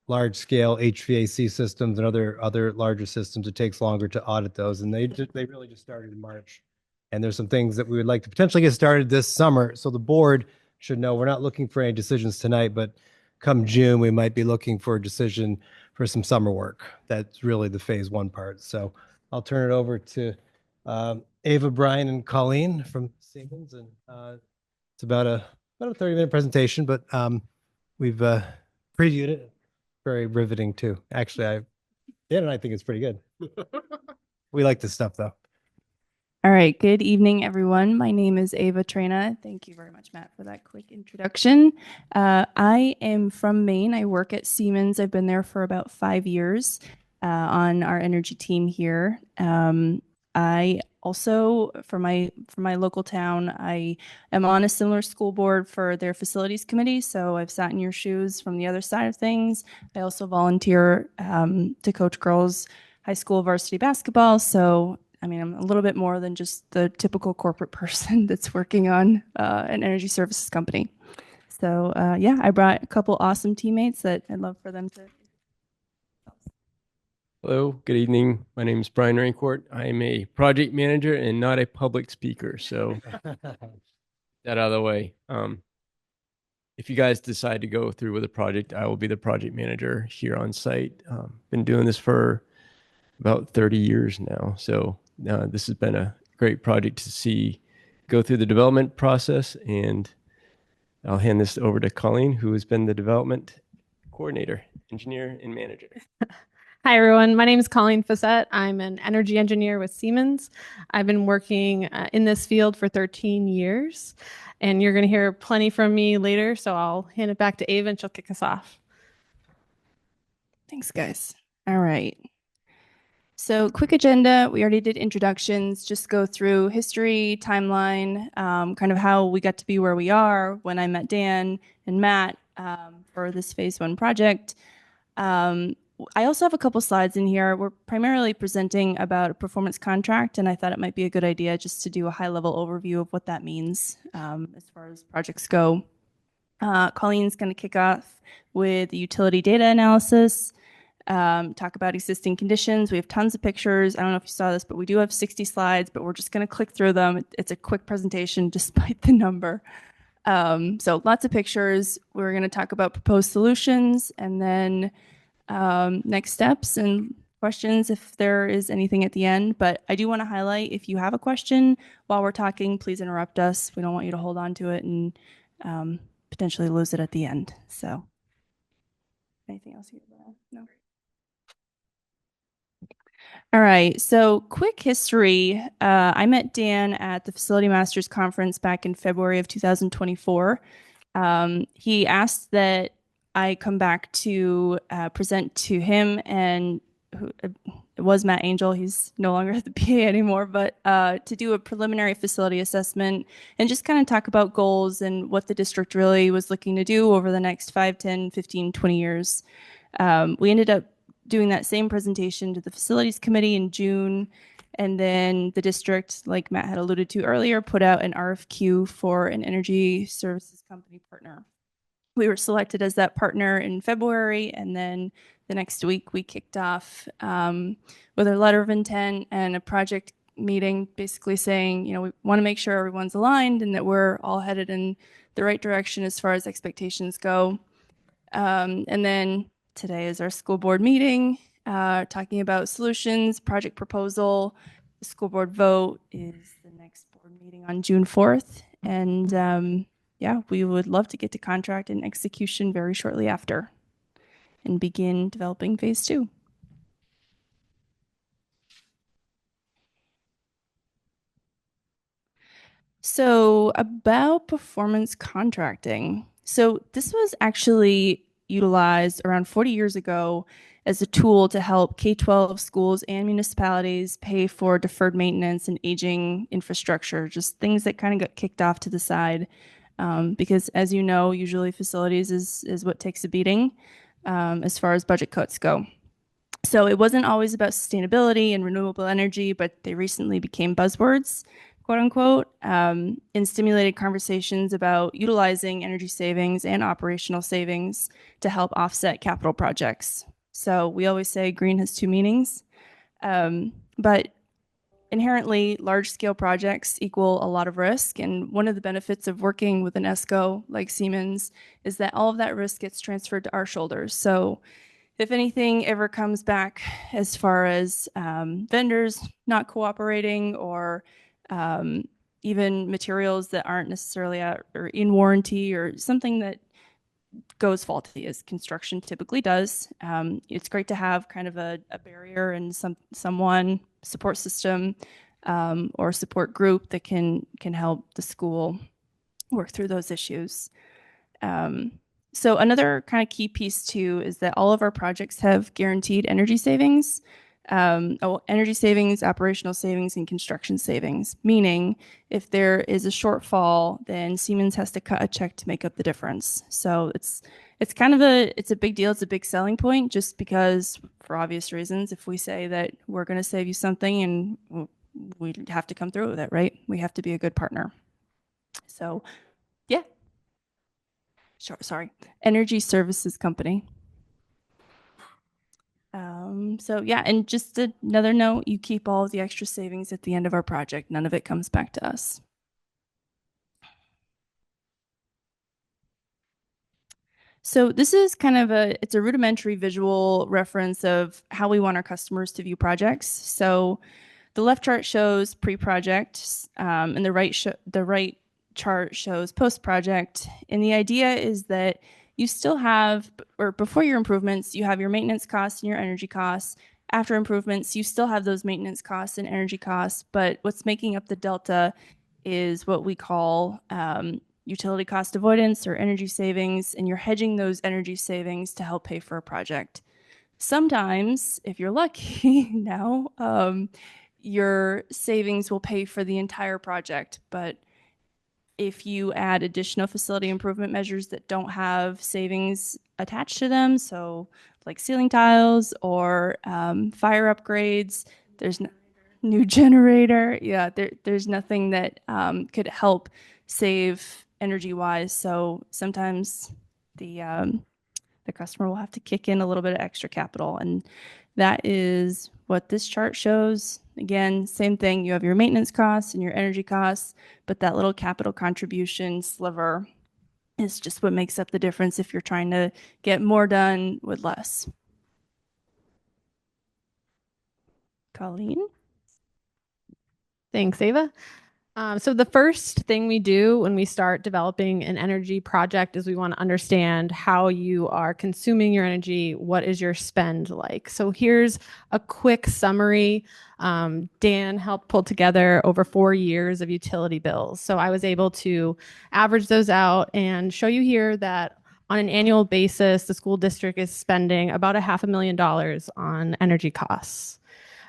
large scale HVAC systems and other larger systems, it takes longer to audit those. And they really just started in March. And there's some things that we would like to potentially get started this summer. So the board should know we're not looking for any decisions tonight, but come June, we might be looking for a decision for some summer work. That's really the phase 1 part. So I'll turn it over to Ava, Brian, and Colleen from Siemens. And it's about a 30-minute presentation, but we've previewed it very riveting too. Actually, Dan and I think it's pretty good. We like this stuff though. All right. Good evening, everyone. My name is Ava Trena. Thank you very much, Matt, for that quick introduction. I am from Maine. I work at Siemens. I've been there for about 5 years on our energy team here. I also, for my local town, I am on a similar school board for their facilities committee. So I've sat in your shoes from the other side of things. I also volunteer to coach girls high school varsity basketball. So I mean, I'm a little bit more than just the typical corporate person that's working on an energy services company. So yeah, I brought a couple awesome teammates that I'd love for them to. Hello, good evening. My name is Brian Raincourt. I am a project manager and not a public speaker. So that out of the way. If you guys decide to go through with a project, I will be the project manager here on site. Been doing this for about 30 years now. So this has been a great project to see go through the development process, and I'll hand this over to Colleen, who has been the development coordinator, engineer, and manager. Hi, everyone. My name is Colleen Fassett. I'm an energy engineer with Siemens. I've been working in this field for 13 years, and you're going to hear plenty from me later, so I'll hand it back to Ava, and she'll kick us off. Thanks, guys. All right. So quick agenda, we already did introductions, just go through history, timeline, kind of how we got to be where we are when I met Dan and Matt for this phase 1 project. I also have a couple slides in here. We're primarily presenting about a performance contract, and I thought it might be a good idea just to do a high-level overview of what that means as far as projects go. Colleen's going to kick off with the utility data analysis. Talk about existing conditions. We have tons of pictures. I don't know if you saw this, but we do have 60 slides, but we're just going to click through them. It's a quick presentation despite the number. So lots of pictures. We're going to talk about proposed solutions and then next steps and questions if there is anything at the end. But I do want to highlight, if you have a question while we're talking, please interrupt us. We don't want you to hold on to it and potentially lose it at the end. So anything else you no? All right, so quick history. I met Dan at the Facility Masters Conference back in February of 2024. He asked that I come back to present to him, and it was Matt Angel. He's no longer at the PA anymore, but to do a preliminary facility assessment and just kind of talk about goals and what the district really was looking to do over the next 5, 10, 15, 20 years. We ended up doing that same presentation to the facilities committee in June. And then the district, like Matt had alluded to earlier, put out an RFQ for an energy services company partner. We were selected as that partner in February. And then the next week we kicked off with a letter of intent and a project meeting, basically saying, you know, we want to make sure everyone's aligned and that we're all headed in the right direction as far as expectations go. And then today is our school board meeting, talking about solutions, project proposal. The school board vote is the next board meeting on June 4th. And yeah, we would love to get to contract and execution very shortly after and begin developing phase 2. So about performance contracting. So this was actually utilized around 40 years ago as a tool to help K-12 schools and municipalities pay for deferred maintenance and aging infrastructure, just things that kind of got kicked off to the side. Because as you know, usually facilities is what takes a beating as far as budget cuts go. So it wasn't always about sustainability and renewable energy, but they recently became buzzwords, quote unquote, and stimulated conversations about utilizing energy savings and operational savings to help offset capital projects. So we always say green has 2 meanings, but inherently large scale projects equal a lot of risk. And one of the benefits of working with an ESCO like Siemens is that all of that risk gets transferred to our shoulders. So if anything ever comes back as far as vendors not cooperating or even materials that aren't necessarily out or in warranty or something that goes faulty, as construction typically does. It's great to have kind of a barrier and someone support system or support group that can help the school work through those issues. So another kind of key piece too is that all of our projects have guaranteed energy savings. Energy savings, operational savings, and construction savings, meaning if there is a shortfall, then Siemens has to cut a check to make up the difference. So it's kind of it's a big deal. It's a big selling point just because, for obvious reasons, if we say that we're going to save you something and we have to come through with it, right? We have to be a good partner. So yeah. Sorry. Energy services company. So yeah, and just another note, you keep all of the extra savings at the end of our project. None of it comes back to us. So this is kind of it's a rudimentary visual reference of how we want our customers to view projects. So the left chart shows pre-project, and the right chart shows post-project. And the idea is that you still have, or before your improvements, you have your maintenance costs and your energy costs. After improvements, you still have those maintenance costs and energy costs, but what's making up the delta is what we call utility cost avoidance or energy savings, and you're hedging those energy savings to help pay for a project. Sometimes, if you're lucky now, your savings will pay for the entire project, but if you add additional facility improvement measures that don't have savings attached to them, so like ceiling tiles or fire upgrades, there's no new generator. Yeah, there's nothing that could help save energy-wise. So sometimes the customer will have to kick in a little bit of extra capital, and that is what this chart shows. Again, same thing. You have your maintenance costs and your energy costs, but that little capital contribution sliver is just what makes up the difference if you're trying to get more done with less. Colleen? Thanks, Ava. So the first thing we do when we start developing an energy project is we want to understand how you are consuming your energy. What is your spend like? So here's a quick summary. Dan helped pull together over 4 years of utility bills. So I was able to average those out and show you here that on an annual basis, the school district is spending about $500,000 on energy costs.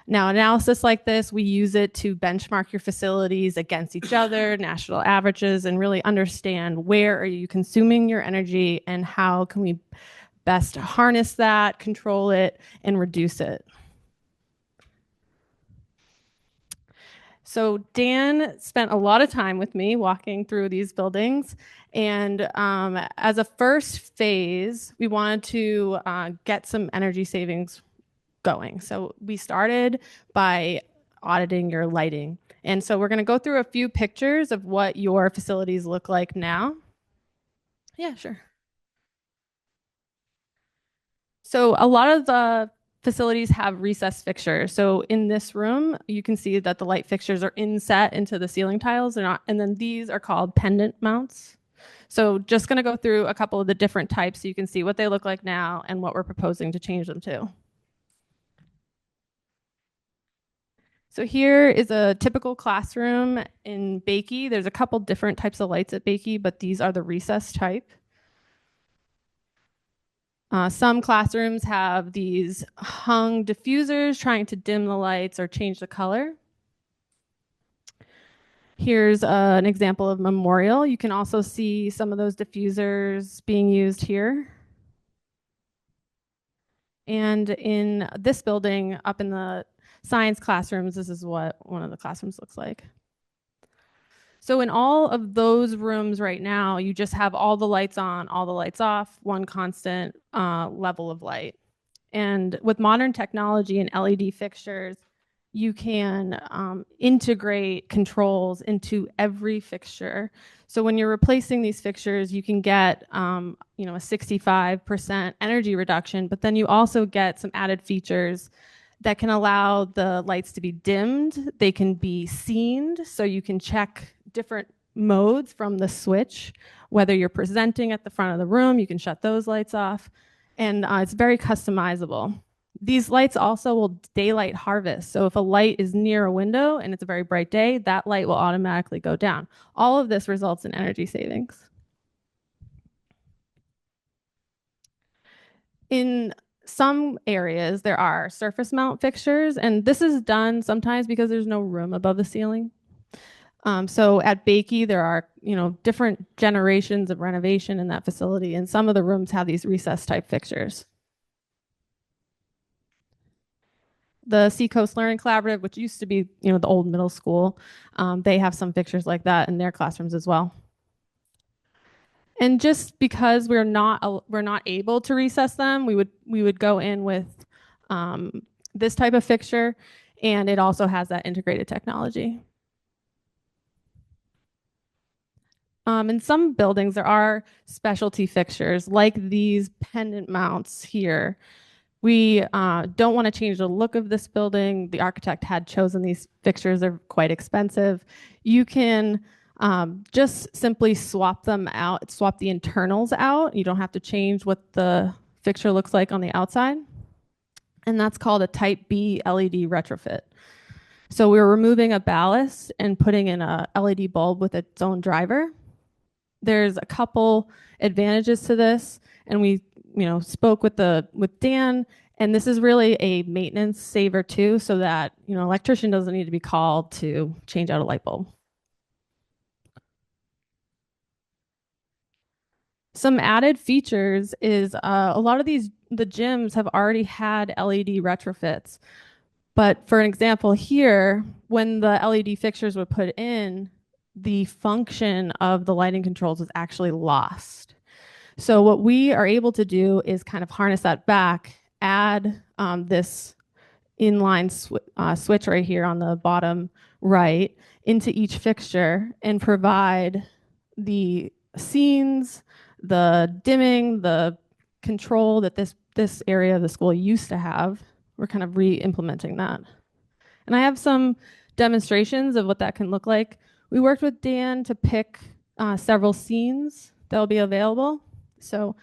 Now, analysis like this, we use it to benchmark your facilities against each other, national averages, and really understand where are you consuming your energy and how can we best harness that, control it, and reduce it. So Dan spent a lot of time with me walking through these buildings. And as a first phase, we wanted to get some energy savings going. So we started by auditing your lighting. And so we're going to go through a few pictures of what your facilities look like now. Yeah, sure. So a lot of the facilities have recessed fixtures. So in this room, you can see that the light fixtures are inset into the ceiling tiles. They're not, and then these are called pendant mounts. So just going to go through a couple of the different types so you can see what they look like now and what we're proposing to change them to. So here is a typical classroom in Bakey. There's a couple different types of lights at Bakey, but these are the recessed type. Some classrooms have these hung diffusers trying to dim the lights or change the color. Here's an example of Memorial. You can also see some of those diffusers being used here. And in this building up in the science classrooms, this is what one of the classrooms looks like. So in all of those rooms right now, you just have all the lights on, all the lights off, one constant level of light. And with modern technology and LED fixtures, you can integrate controls into every fixture. So when you're replacing these fixtures, you can get a 65% energy reduction, but then you also get some added features that can allow the lights to be dimmed. They can be scened, so you can check different modes from the switch. Whether you're presenting at the front of the room, you can shut those lights off. And it's very customizable. These lights also will daylight harvest. So if a light is near a window and it's a very bright day, that light will automatically go down. All of this results in energy savings. In some areas, there are surface mount fixtures, and this is done sometimes because there's no room above the ceiling. So at Bakey, there are, different generations of renovation in that facility, and some of the rooms have these recessed type fixtures. The Seacoast Learning Collaborative, which used to be, the old middle school, they have some fixtures like that in their classrooms as well. And just because we're not able to recess them, we would go in with this type of fixture, and it also has that integrated technology. In some buildings, there are specialty fixtures like these pendant mounts here. We don't want to change the look of this building. The architect had chosen these fixtures. They're quite expensive. You can just simply swap them out, swap the internals out. You don't have to change what the fixture looks like on the outside. And that's called a Type B LED retrofit. So we're removing a ballast and putting in a LED bulb with its own driver. There's a couple advantages to this, and we spoke with Dan, and this is really a maintenance saver too, so that electrician doesn't need to be called to change out a light bulb. Some added features is a lot of the gyms have already had LED retrofits. But for an example here, when the LED fixtures were put in, the function of the lighting controls was actually lost. So what we are able to do is kind of harness that back, add this inline switch right here on the bottom right into each fixture and provide the scenes, the dimming, the control that this area of the school used to have. We're kind of re-implementing that. And I have some demonstrations of what that can look like. We worked with Dan to pick several scenes that will be available. So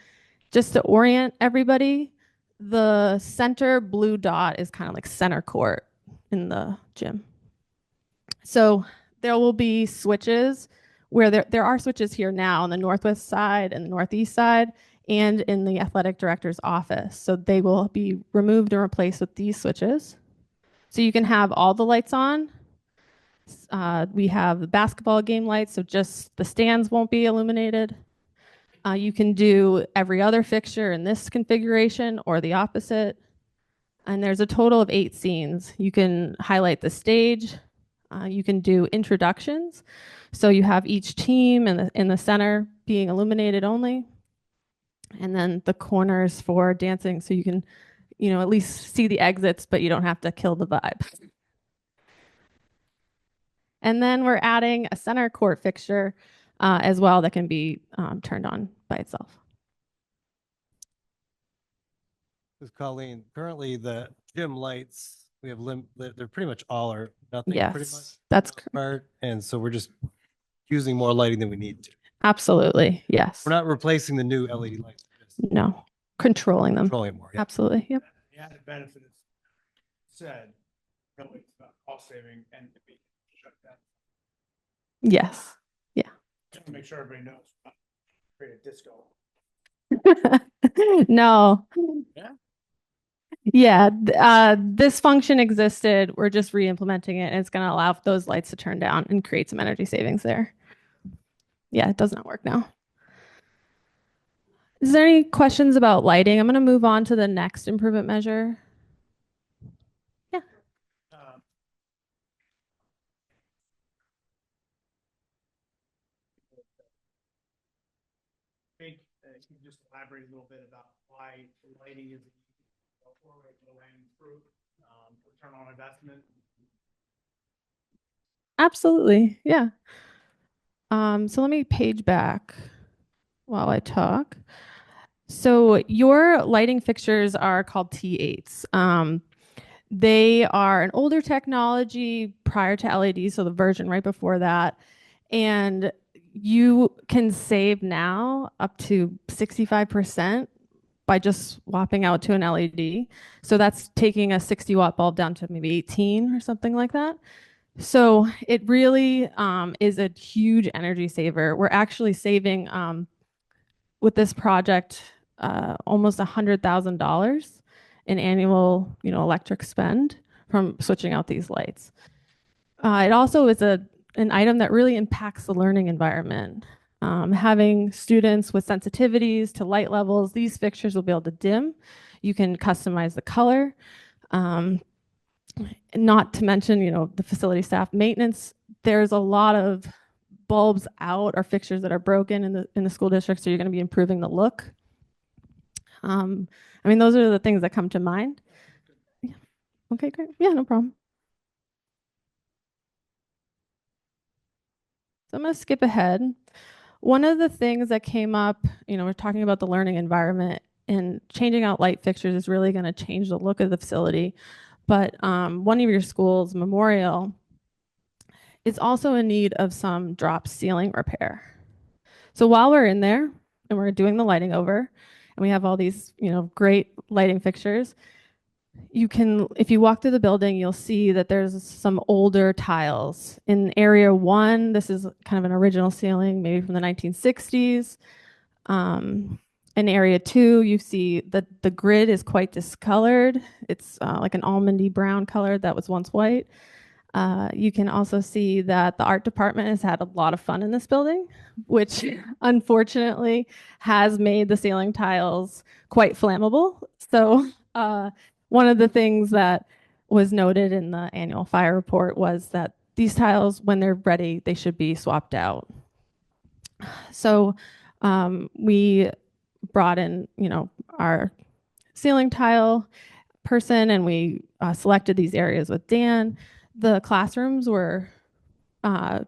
just to orient everybody, the center blue dot is kind of like center court in the gym. So there will be switches where there are switches here now on the northwest side and the northeast side and in the athletic director's office. So they will be removed and replaced with these switches. So you can have all the lights on. We have the basketball game lights, so just the stands won't be illuminated. You can do every other fixture in this configuration or the opposite. And there's a total of 8 scenes. You can highlight the stage. You can do introductions. So you have each team in the center being illuminated only. And then the corners for dancing, so you can, at least see the exits, but you don't have to kill the vibe. And then we're adding a center court fixture as well that can be turned on by itself. This is Colleen. Currently, the gym lights, we have they're pretty much all or nothing. Yes, pretty much. that's correct. And so we're just using more lighting than we need to. Absolutely, yes. We're not replacing the new LED lights. No, controlling them. Controlling more. Yeah. Absolutely, yep. The added benefit is said, really, it's about cost saving and to be shut down. Yes, yeah. Just to make sure everybody knows. Create a disco. No. Yeah. Yeah, this function existed. We're just re-implementing it, and it's going to allow those lights to turn down and create some energy savings there. Yeah, it does not work now. Is there any questions about lighting? I'm going to move on to the next improvement measure. Yeah. Can you just elaborate a little bit about why lighting is a low-hanging fruit, return on investment? Absolutely, yeah. So let me page back while I talk. So your lighting fixtures are called T8s. They are an older technology prior to LED, so the version right before that. And you can save now up to 65% by just swapping out to an LED. So that's taking a 60-watt bulb down to maybe 18 or something like that. So it really is a huge energy saver. We're actually saving with this project almost $100,000 in annual, electric spend from switching out these lights. It also is an item that really impacts the learning environment. Having students with sensitivities to light levels, these fixtures will be able to dim. You can customize the color. Not to mention, the facility staff maintenance. There's a lot of bulbs out or fixtures that are broken in the school district, so you're going to be improving the look. Those are the things that come to mind. Yeah. Okay, great. Yeah, no problem. So I'm going to skip ahead. One of the things that came up, we're talking about the learning environment, and changing out light fixtures is really going to change the look of the facility. But one of your schools, Memorial, is also in need of some drop ceiling repair. So while we're in there and we're doing the lighting over, and we have all these, great lighting fixtures, you can, if you walk through the building, you'll see that there's some older tiles. In area 1, this is kind of an original ceiling, maybe from the 1960s. In area 2, you see that the grid is quite discolored. It's like an almondy brown color that was once white. You can also see that the art department has had a lot of fun in this building, which unfortunately has made the ceiling tiles quite flammable. So one of the things that was noted in the annual fire report was that these tiles, when they're ready, they should be swapped out. So we brought in, our ceiling tile person, and we selected these areas with Dan. The classrooms were, the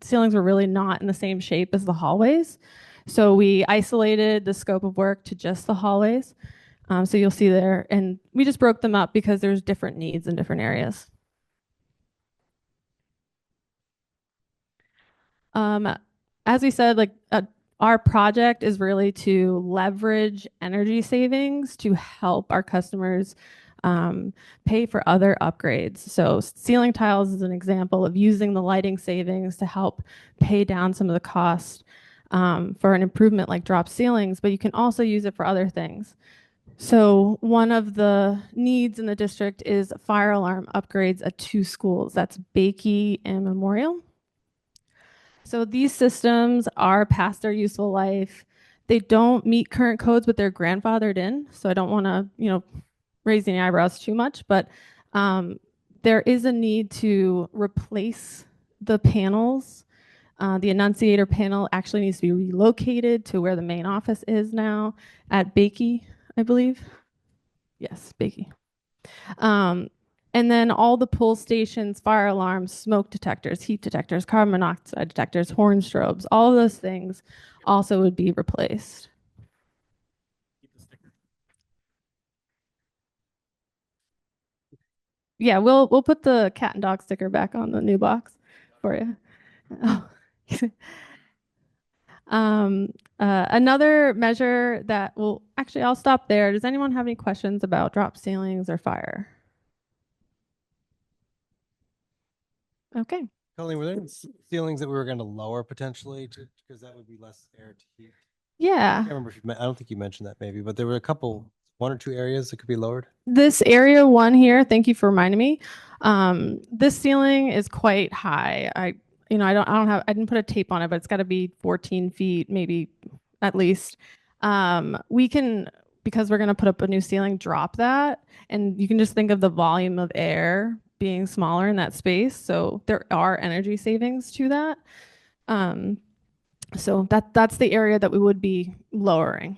ceilings were really not in the same shape as the hallways. So we isolated the scope of work to just the hallways. So you'll see there, and we just broke them up because there's different needs in different areas. As we said, our project is really to leverage energy savings to help our customers pay for other upgrades. So ceiling tiles is an example of using the lighting savings to help pay down some of the cost for an improvement like drop ceilings, but you can also use it for other things. So one of the needs in the district is fire alarm upgrades at 2 schools. That's Bakey and Memorial. So these systems are past their useful life. They don't meet current codes, but they're grandfathered in. So I don't want to, raise any eyebrows too much, but there is a need to replace the panels. The annunciator panel actually needs to be relocated to where the main office is now at Bakey, I believe. Yes, Bakey. And then all the pull stations, fire alarms, smoke detectors, heat detectors, carbon monoxide detectors, horn strobes, all of those things also would be replaced. Yeah, we'll put the cat and dog sticker back on the new box for you. Another measure that will actually, I'll stop there. Does anyone have any questions about drop ceilings or fire? Okay. Colleen, were there any ceilings that we were going to lower potentially because that would be less air to heat? Yeah. I can't remember if I don't think you mentioned that maybe, but there were a couple, 1 or 2 areas that could be lowered. This area 1 here, thank you for reminding me. This ceiling is quite high. I didn't put a tape on it, but it's got to be 14 feet, maybe at least. We can, because we're going to put up a new ceiling, drop that. And you can just think of the volume of air being smaller in that space. So there are energy savings to that. So that's the area that we would be lowering.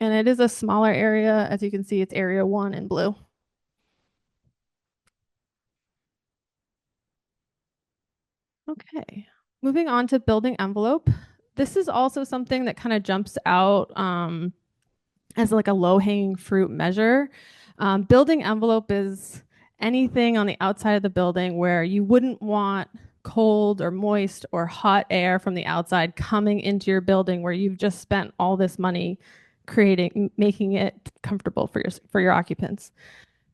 And it is a smaller area. As you can see, it's area 1 in blue. Okay, moving on to building envelope. This is also something that kind of jumps out as like a low-hanging fruit measure. Building envelope is anything on the outside of the building where you wouldn't want cold or moist or hot air from the outside coming into your building where you've just spent all this money making it comfortable for your occupants.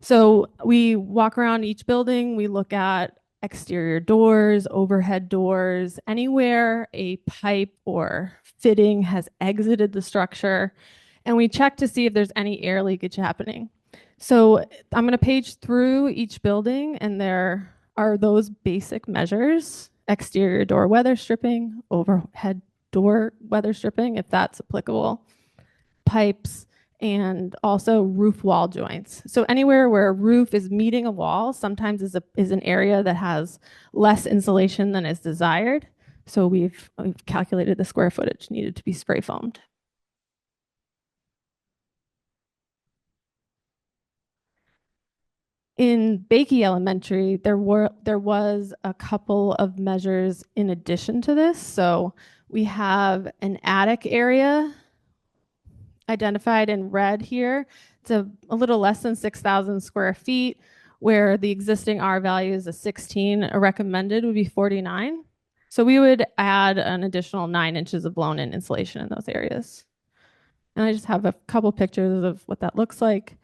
So we walk around each building, we look at exterior doors, overhead doors, anywhere a pipe or fitting has exited the structure, and we check to see if there's any air leakage happening. So I'm going to page through each building, and there are those basic measures: exterior door weather stripping, overhead door weather stripping, if that's applicable, pipes, and also roof wall joints. So anywhere where a roof is meeting a wall sometimes is an area that has less insulation than is desired. So we've calculated the square footage needed to be spray foamed. In Bakey Elementary, there was a couple of measures in addition to this. So we have an attic area identified in red here. It's a little less than 6,000 square feet, where the existing R value is a 16. A recommended would be 49. So we would add an additional 9 inches of blown-in insulation in those areas. And I just have a couple pictures of what that looks like.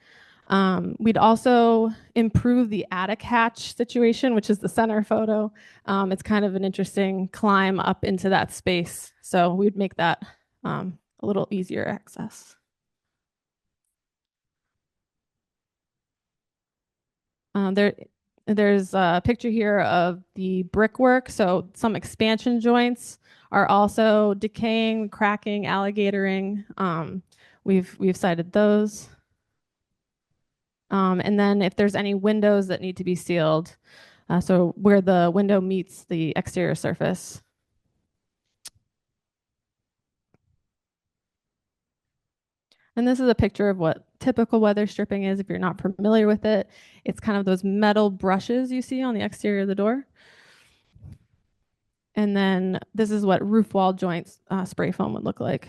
We'd also improve the attic hatch situation, which is the center photo. It's kind of an interesting climb up into that space. So we'd make that a little easier access. There's a picture here of the brickwork. So some expansion joints are also decaying, cracking, alligatoring. We've cited those. And then if there's any windows that need to be sealed, so where the window meets the exterior surface. And this is a picture of what typical weather stripping is. If you're not familiar with it, it's kind of those metal brushes you see on the exterior of the door. And then this is what roof wall joints spray foam would look like.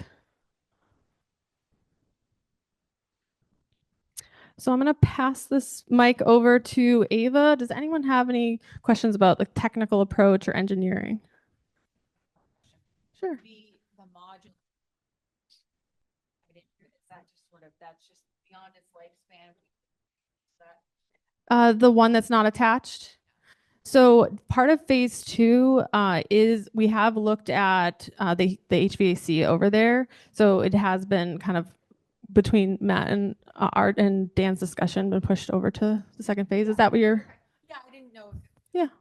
So I'm going to pass this mic over to Ava. Does anyone have any questions about the technical approach or engineering? Sure. The module. Is that just sort of, that's just beyond its lifespan? The one that's not attached. So part of phase 2 is we have looked at the HVAC over there. So it has been kind of between Matt and Art and Dan's discussion been pushed over to the second phase. Is that what you're? Yeah, I didn't know. Yeah.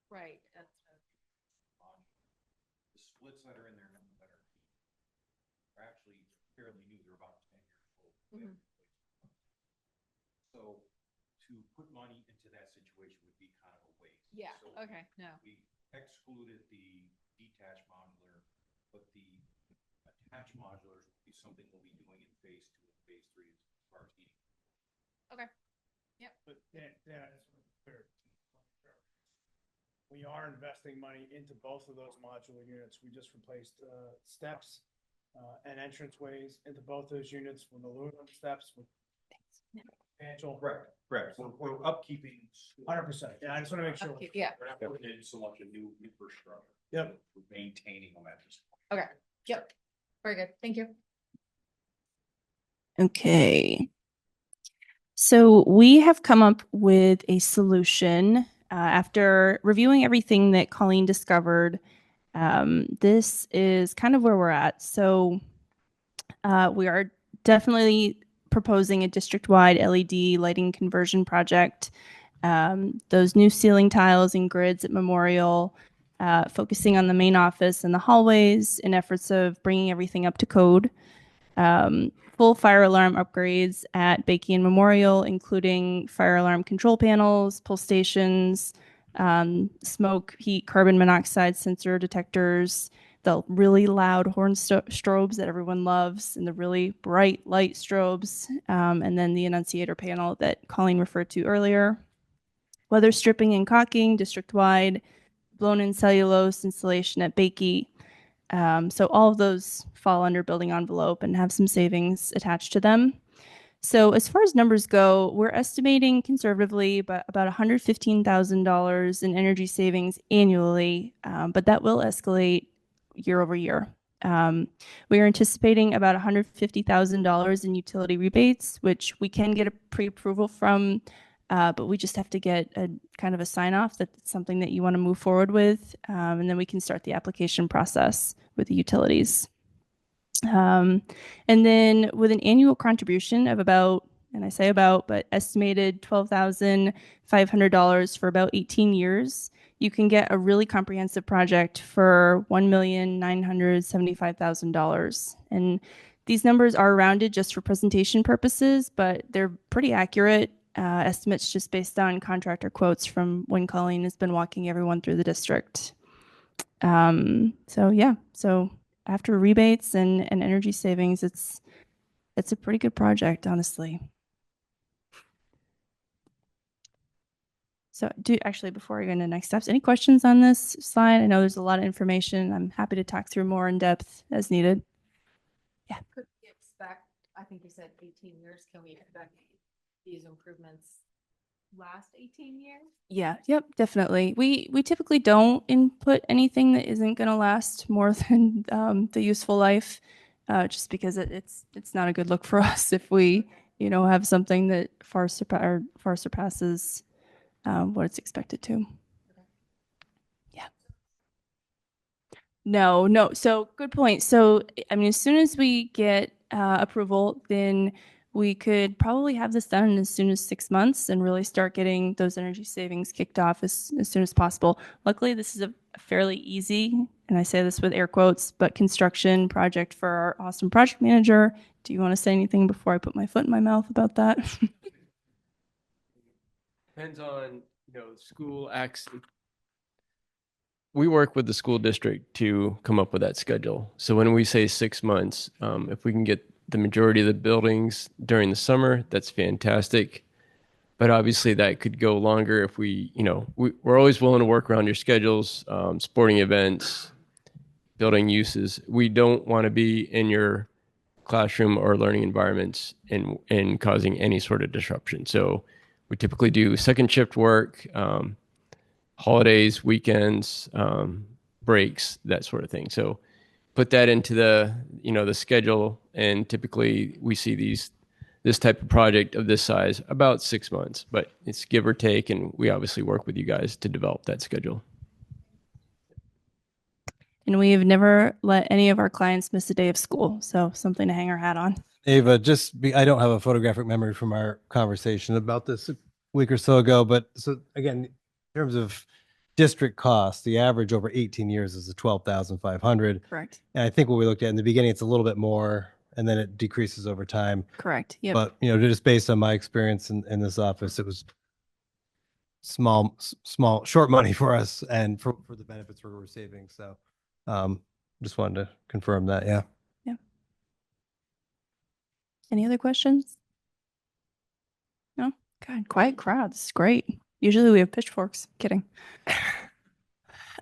Right. The splits that are in there, none that are actually fairly new. They're about 10 years old. Mhm. So to put money into that situation would be kind of a waste. Yeah. So Okay. No. we excluded the detached modular, but the attached modulars will be something we'll be doing in phase 2 and phase 3 as far as heating. Okay. Yep. But Dan, we are investing money into both of those modular units. We just replaced steps and entranceways into both those units with aluminum steps with substantial. Correct. We're upkeeping. 100%. Yeah, I just want to make sure. Upkeep, yeah. We're not putting in so much a new infrastructure. Yep. We're maintaining them at this point. Okay. Yep. Very good. Thank you. Okay. So we have come up with a solution after reviewing everything that Colleen discovered. This is kind of where we're at. So we are definitely proposing a district-wide LED lighting conversion project. Those new ceiling tiles and grids at Memorial, focusing on the main office and the hallways in efforts of bringing everything up to code. Full fire alarm upgrades at Bakey and Memorial, including fire alarm control panels, pull stations, smoke, heat, carbon monoxide sensor detectors, the really loud horn strobes that everyone loves, and the really bright light strobes, and then the annunciator panel that Colleen referred to earlier. Weather stripping and caulking district-wide, blown-in cellulose installation at Bakey. So all of those fall under building envelope and have some savings attached to them. So as far as numbers go, we're estimating conservatively about $115,000 in energy savings annually, but that will escalate year over year. We are anticipating about $150,000 in utility rebates, which we can get a pre-approval from, but we just have to get a kind of a sign off that it's something that you want to move forward with, and then we can start the application process with the utilities. And then with an annual contribution of about, and I say about, but estimated $12,500 for about 18 years, you can get a really comprehensive project for $1,975,000. And these numbers are rounded just for presentation purposes, but they're pretty accurate estimates just based on contractor quotes from when Colleen has been walking everyone through the district. So yeah, so after rebates and energy savings, it's a pretty good project, honestly. So actually, before I go into next steps, any questions on this slide? I know there's a lot of information. I'm happy to talk through more in depth as needed. Yeah. Could we expect, I think you said 18 years, can we expect these improvements last 18 years? Yeah, yep, definitely. We typically don't input anything that isn't going to last more than the useful life, just because it's not a good look for us if we, have something that far surpasses what it's expected to. Yeah. No. So good point. So, I mean, as soon as we get approval, then we could probably have this done as soon as 6 months and really start getting those energy savings kicked off as soon as possible. Luckily, this is a fairly easy, and I say this with air quotes, but construction project for our awesome project manager. Do you want to say anything before I put my foot in my mouth about that? Depends on, school acts. We work with the school district to come up with that schedule. So when we say 6 months, if we can get the majority of the buildings during the summer, that's fantastic. But obviously that could go longer if we're always willing to work around your schedules, sporting events, building uses. We don't want to be in your classroom or learning environments and causing any sort of disruption. So we typically do second shift work, holidays, weekends, breaks, that sort of thing. So put that into the schedule, and typically we see this type of project of this size about 6 months, but it's give or take, and we obviously work with you guys to develop that schedule. And we have never let any of our clients miss a day of school, so something to hang our hat on. Ava, I don't have a photographic memory from our conversation about this a week or so ago, but so again, in terms of district costs, the average over 18 years is 12,500. Correct. And I think what we looked at in the beginning, it's a little bit more, and then it decreases over time. Correct. Yep. But just based on my experience in this office, it was small, short money for us, and for the benefits we're saving. So, just wanted to confirm that. Yeah. Yeah. Any other questions? No. God, quiet crowd. This is great. Usually we have pitchforks. Kidding.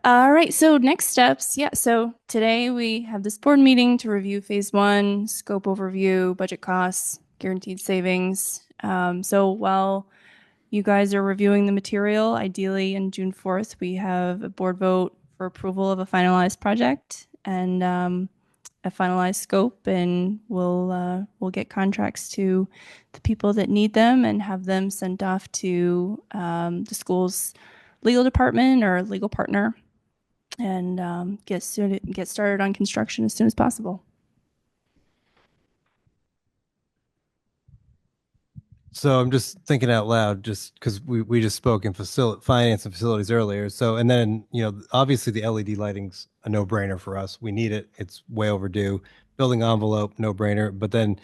All right. So next steps. Yeah. So today we have this board meeting to review phase 1, scope overview, budget costs, guaranteed savings. So while you guys are reviewing the material, ideally in June 4th, we have a board vote for approval of a finalized project and a finalized scope, and we'll get contracts to the people that need them and have them sent off to the school's legal department or legal partner, and get started on construction as soon as possible. So I'm just thinking out loud, just because we just spoke in finance and facilities earlier. So, and then, obviously the LED lighting's a no-brainer for us. We need it. It's way overdue. Building envelope, no-brainer. But then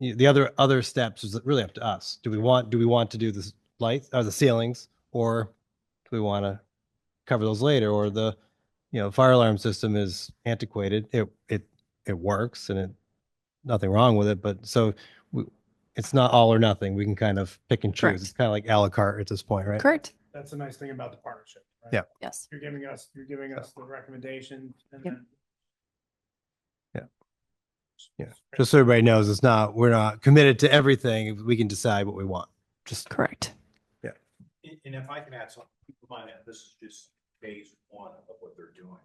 the other steps is really up to us. Do we want to do the lights or the ceilings, or do we want to cover those later? Or the fire alarm system is antiquated. It works, and nothing wrong with it. But so it's not all or nothing. We can kind of pick and choose. Correct. It's kind of like a la carte at this point, right? Correct. That's the nice thing about the partnership, right? Yeah. Yes. You're giving us the recommendations, and Yep. then Yeah. Yeah, just so everybody knows, we're not committed to everything. We can decide what we want. Just Correct. Yeah. And if I can add something, keep in mind that this is just phase one of what they're doing.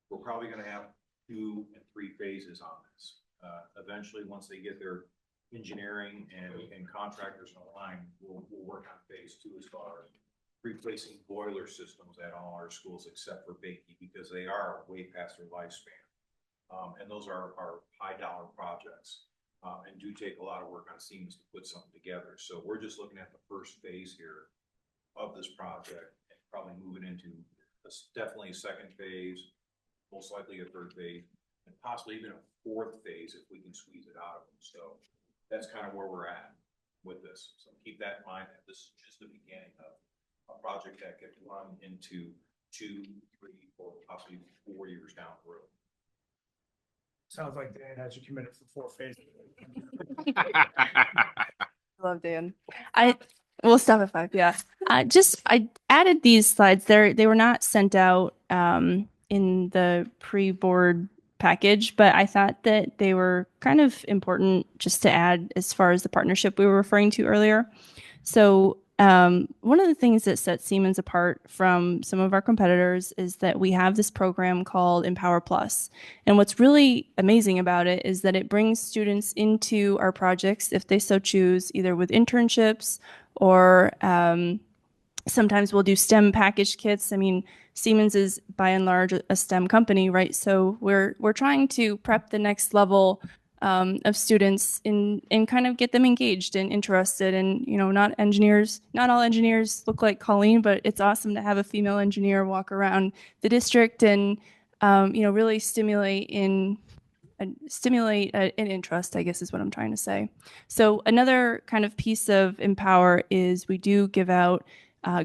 We're probably gonna have 2 and 3 phases on this. Eventually, once they get their engineering and contractors online, we'll work on phase 2 as far as replacing boiler systems at all our schools except for Bakey, because they are way past their lifespan. And those are high dollar projects, and do take a lot of work on Siemens to put something together. So we're just looking at the first phase here of this project and probably moving into definitely a second phase, most likely a third phase, and possibly even a fourth phase if we can squeeze it out of them. So that's kind of where we're at with this. So keep that in mind, that this is just the beginning of a project that could run into 2, 3, or possibly 4 years down the road. Sounds like Dan has you committed for 4 phases. Love Dan. We'll stop at 5. Yeah. I added these slides. They were not sent out in the pre-board package, but I thought that they were kind of important just to add as far as the partnership we were referring to earlier. So one of the things that sets Siemens apart from some of our competitors is that we have this program called Empower Plus. And what's really amazing about it is that it brings students into our projects if they so choose, either with internships or sometimes we'll do STEM package kits. I mean, Siemens is by and large a STEM company, right? So we're trying to prep the next level of students and kind of get them engaged and interested. And not all engineers look like Colleen, but it's awesome to have a female engineer walk around the district and really stimulate an interest, I guess is what I'm trying to say. So another kind of piece of Empower is we do give out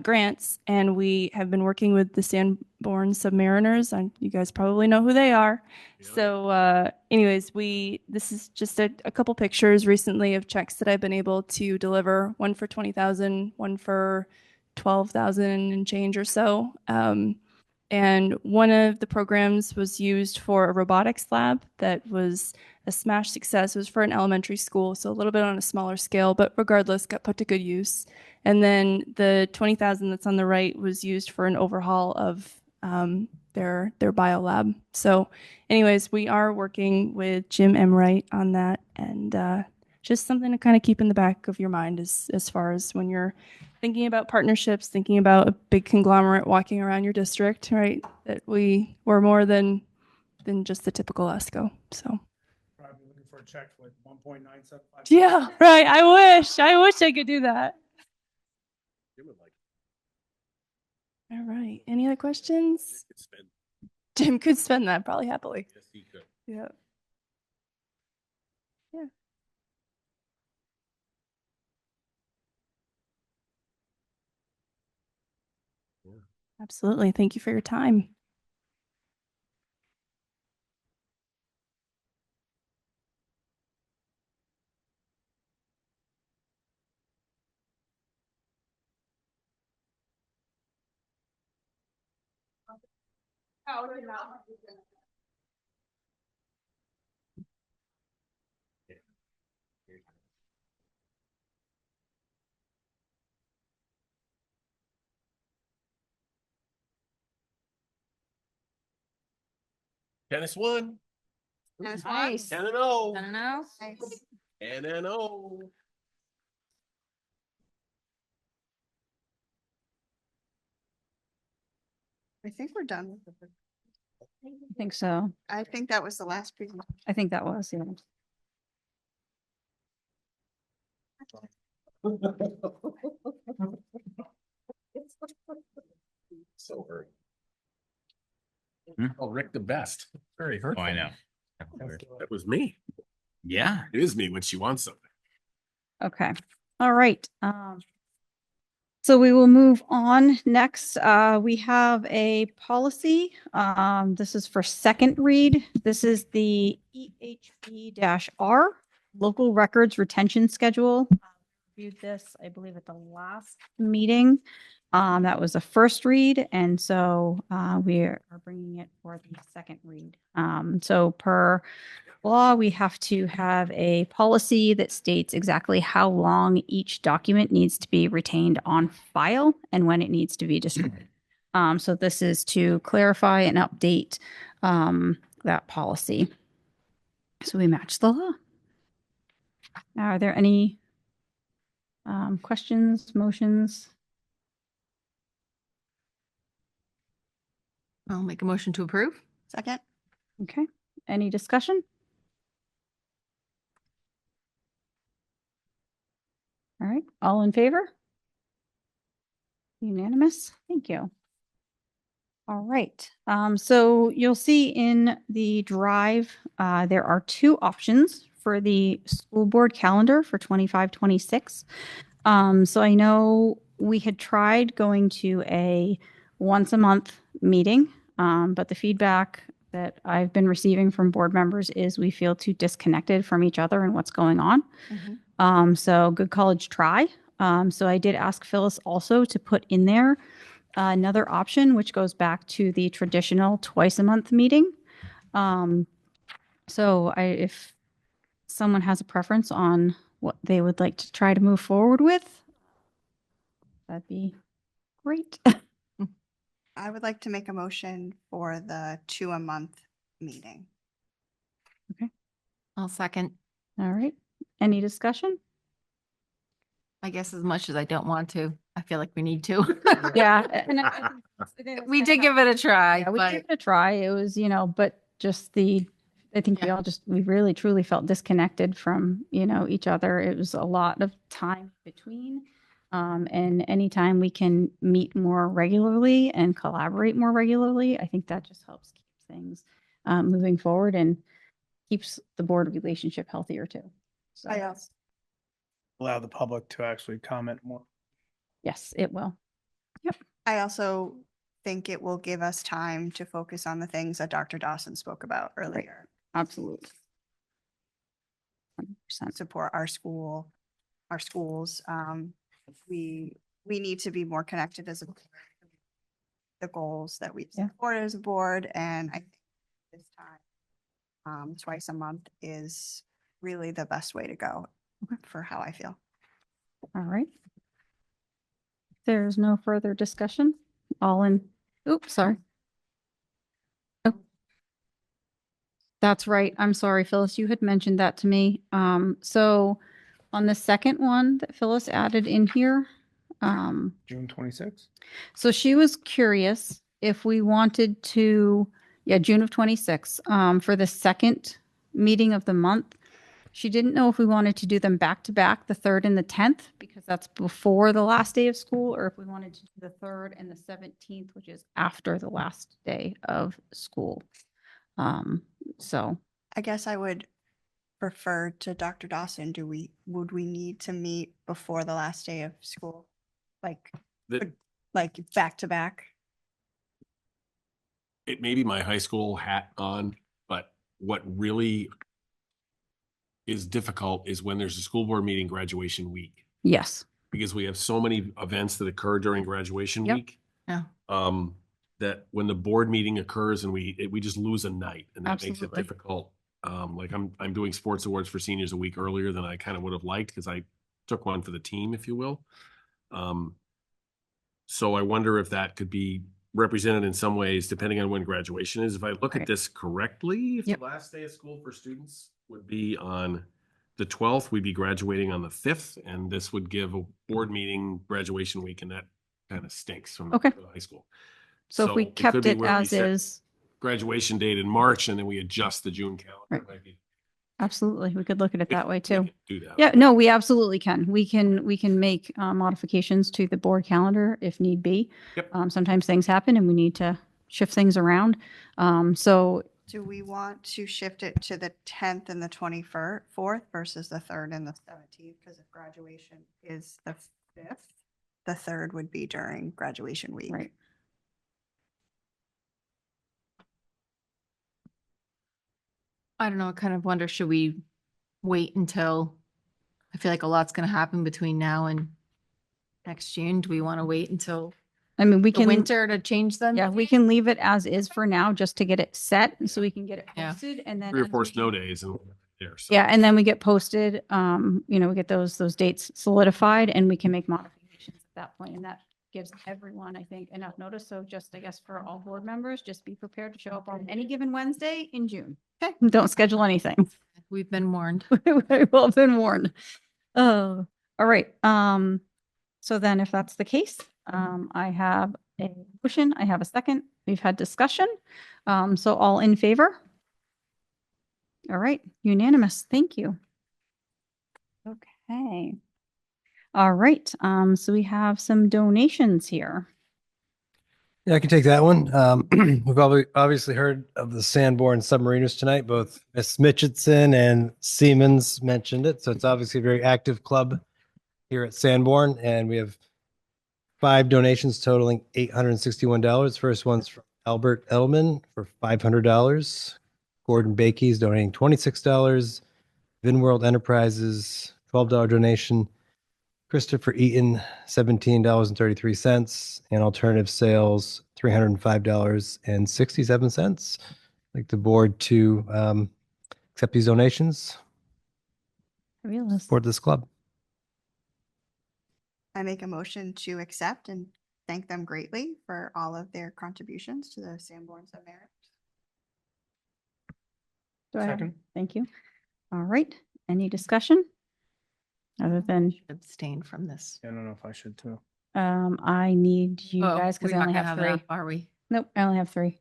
grants, and we have been working with the Sanborn Submariners. And you guys probably know who they are. Yeah. So anyways, this is just a couple pictures recently of checks that I've been able to deliver, one for 20,000, one for 12,000 and change or so. And one of the programs was used for a robotics lab that was a smash success. It was for an elementary school, so a little bit on a smaller scale, but regardless, got put to good use. And then the 20,000 that's on the right was used for an overhaul of their bio lab. So anyways, we are working with Jim Emright on that, and just something to kind of keep in the back of your mind as far as when you're thinking about partnerships, thinking about a big conglomerate walking around your district, right? That we're more than just the typical ESCO. So Probably looking for a check for like 1.975. yeah, right. I wish I could do that. All right. Any other questions? Jim could spend that probably happily. Yes, he could. Yeah. Yeah. Absolutely. Thank you for your time. Dennis won. That's Nice. 10-0. 10-0. Nice. 10-0. I think we're done with the. I think so. I think that was the last presentation. I think that was, yeah. So hurt. Oh, Rick the best. Very hurt. Oh, I know. That was me. Yeah. It is me when she wants something. Okay. All right. So we will move on. Next, we have a policy. This is for second read. This is the EHB-R, Local Records Retention Schedule. Reviewed this, I believe, at the last meeting. That was a first read, and so we are bringing it for the second read. So per law, we have to have a policy that states exactly how long each document needs to be retained on file and when it needs to be destroyed. So this is to clarify and update that policy. So we match the law. Are there any questions, motions? I'll make a motion to approve. Second? Okay. Any discussion? All right. All in favor? Unanimous. Thank you. All right. So you'll see in the drive, there are two options for the school board calendar for 25-26. So I know we had tried going to a once a month meeting, but the feedback that I've been receiving from board members is we feel too disconnected from each other and what's going on. So Good College try. So I did ask Phyllis also to put in there another option, which goes back to the traditional twice a month meeting. So if someone has a preference on what they would like to try to move forward with, that'd be great. I would like to make a motion for the 2-a-month meeting. I'll second. All right. Any discussion? I guess as much as I don't want to, I feel like we need to. Yeah. And We did give it a try, yeah, we but gave it a try. It was, but just I think we really truly felt disconnected from, each other. It was a lot of time between. And anytime we can meet more regularly and collaborate more regularly, I think that just helps keep things moving forward and keeps the board relationship healthier too. So, I also, Allow the public to actually comment more. yes, it will. I also think it will give us time to focus on the things that Dr. Dawson spoke about earlier. Absolutely. 100%. Support our schools. We need to be more connected as the goals that we support as a board. And I think this time, twice a month is really the best way to go for how I feel. All right. There's no further discussion. Oops, sorry. Oh, that's right. I'm sorry, Phyllis, you had mentioned that to me. So on the second one that Phyllis added in here, June 26th. so she was curious if we wanted to, June of 26, for the second meeting of the month. She didn't know if we wanted to do them back to back, the 3rd and the 10th, because that's before the last day of school, or if we wanted to do the 3rd and the 17th, which is after the last day of school. So I guess I would prefer to Dr. Dawson. Would we need to meet before the last day of school? Like back to back? It may be my high school hat on, but what really is difficult is when there's a school board meeting graduation week. yes, Because we have so many events that occur during graduation Yep. week. Yeah. That when the board meeting occurs and we just lose a night, and that makes it Absolutely. difficult. Like I'm doing sports awards for seniors a week earlier than I kind of would have liked because I took one for the team, if you will. So I wonder if that could be represented in some ways, depending on when graduation is. If I look Right. at this correctly, if Yep. the last day of school for students would be on the 12th, we'd be graduating on the 5th, and this would give a board meeting graduation week, and that kind of stinks from Okay. the high school. So if we could kept be it where we as set is, graduation date in March, and then we adjust the June calendar. Right. It might be- absolutely, we could look at it that way we too. could do that. Yeah, no, we absolutely can. We can make modifications to the board calendar if need be. Yep. Sometimes things happen and we need to shift things around. So Do we want to shift it to the 10th and the 24th versus the 3rd and the 17th? Because if graduation is the 5th, the 3rd would be during graduation week. right. I don't know. I kind of wonder, should we wait until, I feel like a lot's going to happen between now and next June. Do we want to wait until I mean, we the can. winter to change them? Yeah, we can leave it as is for now, just to get it set, so we can get it Yeah. posted and then. 3 or as 4 we- snow days and there. So. Yeah, and then we get posted, we get those dates solidified and we can make modifications at that point, and that gives everyone, I think, enough notice. So just, I guess, for all board members, just be prepared to show up on any given Wednesday in June. Okay, don't schedule anything. We've been warned. We've all been warned. Oh, all right. So then if that's the case, I have a motion, I have a second. We've had discussion. So all in favor? All right, unanimous. Thank you. Okay. All right. So we have some donations here. Yeah, I can take that one. We've obviously heard of the Sanborn submariners tonight. Both Miss Mitchison and Siemens mentioned it. So it's obviously a very active club here at Sanborn. And we have 5 donations totaling $861. First one's from Albert Edelman for $500. Gordon Bakey's donating $26. Vinworld Enterprises, $12 donation. Christopher Eaton, $17.33, and alternative sales, $305.67. I'd like the board to accept these donations, Fabulous. support this club. I make a motion to accept and thank them greatly for all of their contributions to the Sanborn Submarine. Do I have- Second. Thank you. All right. Any discussion? Other than, Abstain from this. I don't know if I should too. I need you Oh, guys, because we're I not only gonna have have 3. enough, are we? Nope, I only have 3.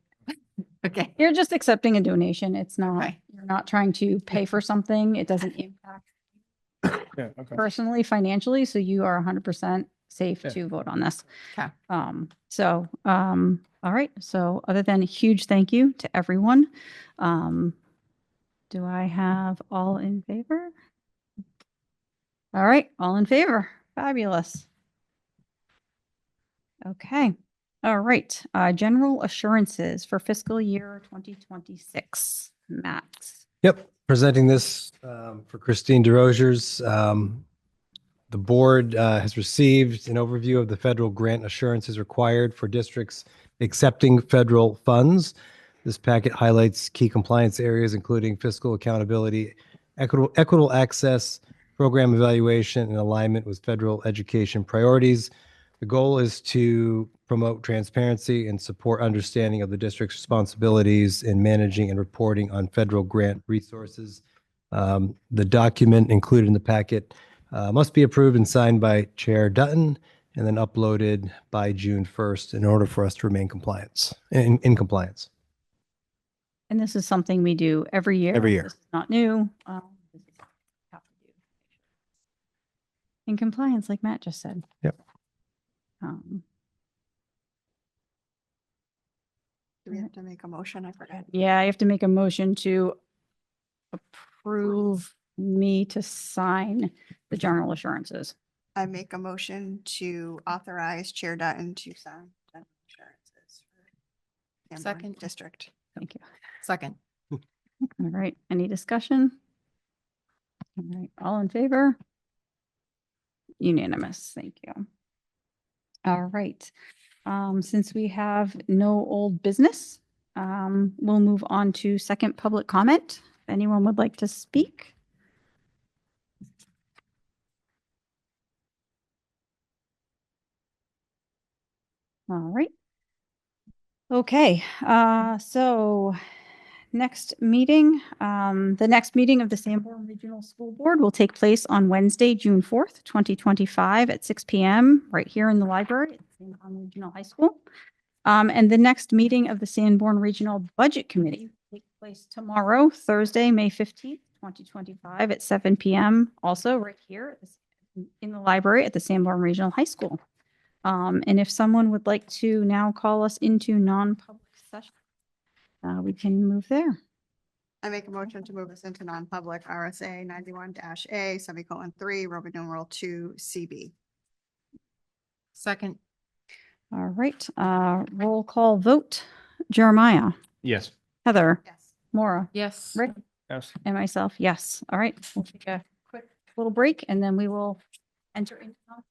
Okay. You're just accepting a donation. It's not, Okay. you're not trying to pay for something. It doesn't impact Yeah, okay. personally, financially, so you are 100% safe Yeah. to vote on this. Okay. All right. So other than a huge thank you to everyone, do I have all in favor? All right, all in favor. Fabulous. Okay. All right. General assurances for fiscal year 2026. Matt. Yep, presenting this for Christine DeRozier's. The board has received an overview of the federal grant assurances required for districts accepting federal funds. This packet highlights key compliance areas, including fiscal accountability, equitable access, program evaluation, and alignment with federal education priorities. The goal is to promote transparency and support understanding of the district's responsibilities in managing and reporting on federal grant resources. The document included in the packet must be approved and signed by Chair Dutton and then uploaded by June 1st in order for us to remain in compliance. And this is something we do every year. Every year. This is not new. This is what we have to do. In compliance, like Matt just said. Yep. Do we have to make a motion? I forgot. Yeah, I have to make a motion to approve me to sign the general assurances. I make a motion to authorize Chair Dutton to sign general assurances for Sanborn Second. District. Thank you. Second. All right, any discussion? All right, all in favor? Unanimous, thank you. All right, since we have no old business, we'll move on to second public comment. If anyone would like to speak? All right. Okay, so next meeting, the next meeting of the Sanborn Regional School Board will take place on Wednesday, June 4th, 2025 at 6 p.m. right here in the library at Sanborn Regional High School. And the next meeting of the Sanborn Regional Budget Committee will take place tomorrow, Thursday, May 15th, 2025 at 7 p.m. also right here in the library at the Sanborn Regional High School. And if someone would like to now call us into non-public session, we can move there. I make a motion to move us into non-public RSA 91-A ;3 Roman numeral 2 CB. Second. All right, roll call vote. Jeremiah, Yes. Heather, Yes. Maura, Yes. Rick, Yes. and myself, yes. All right, we'll take a quick little break and then we will enter into non-public.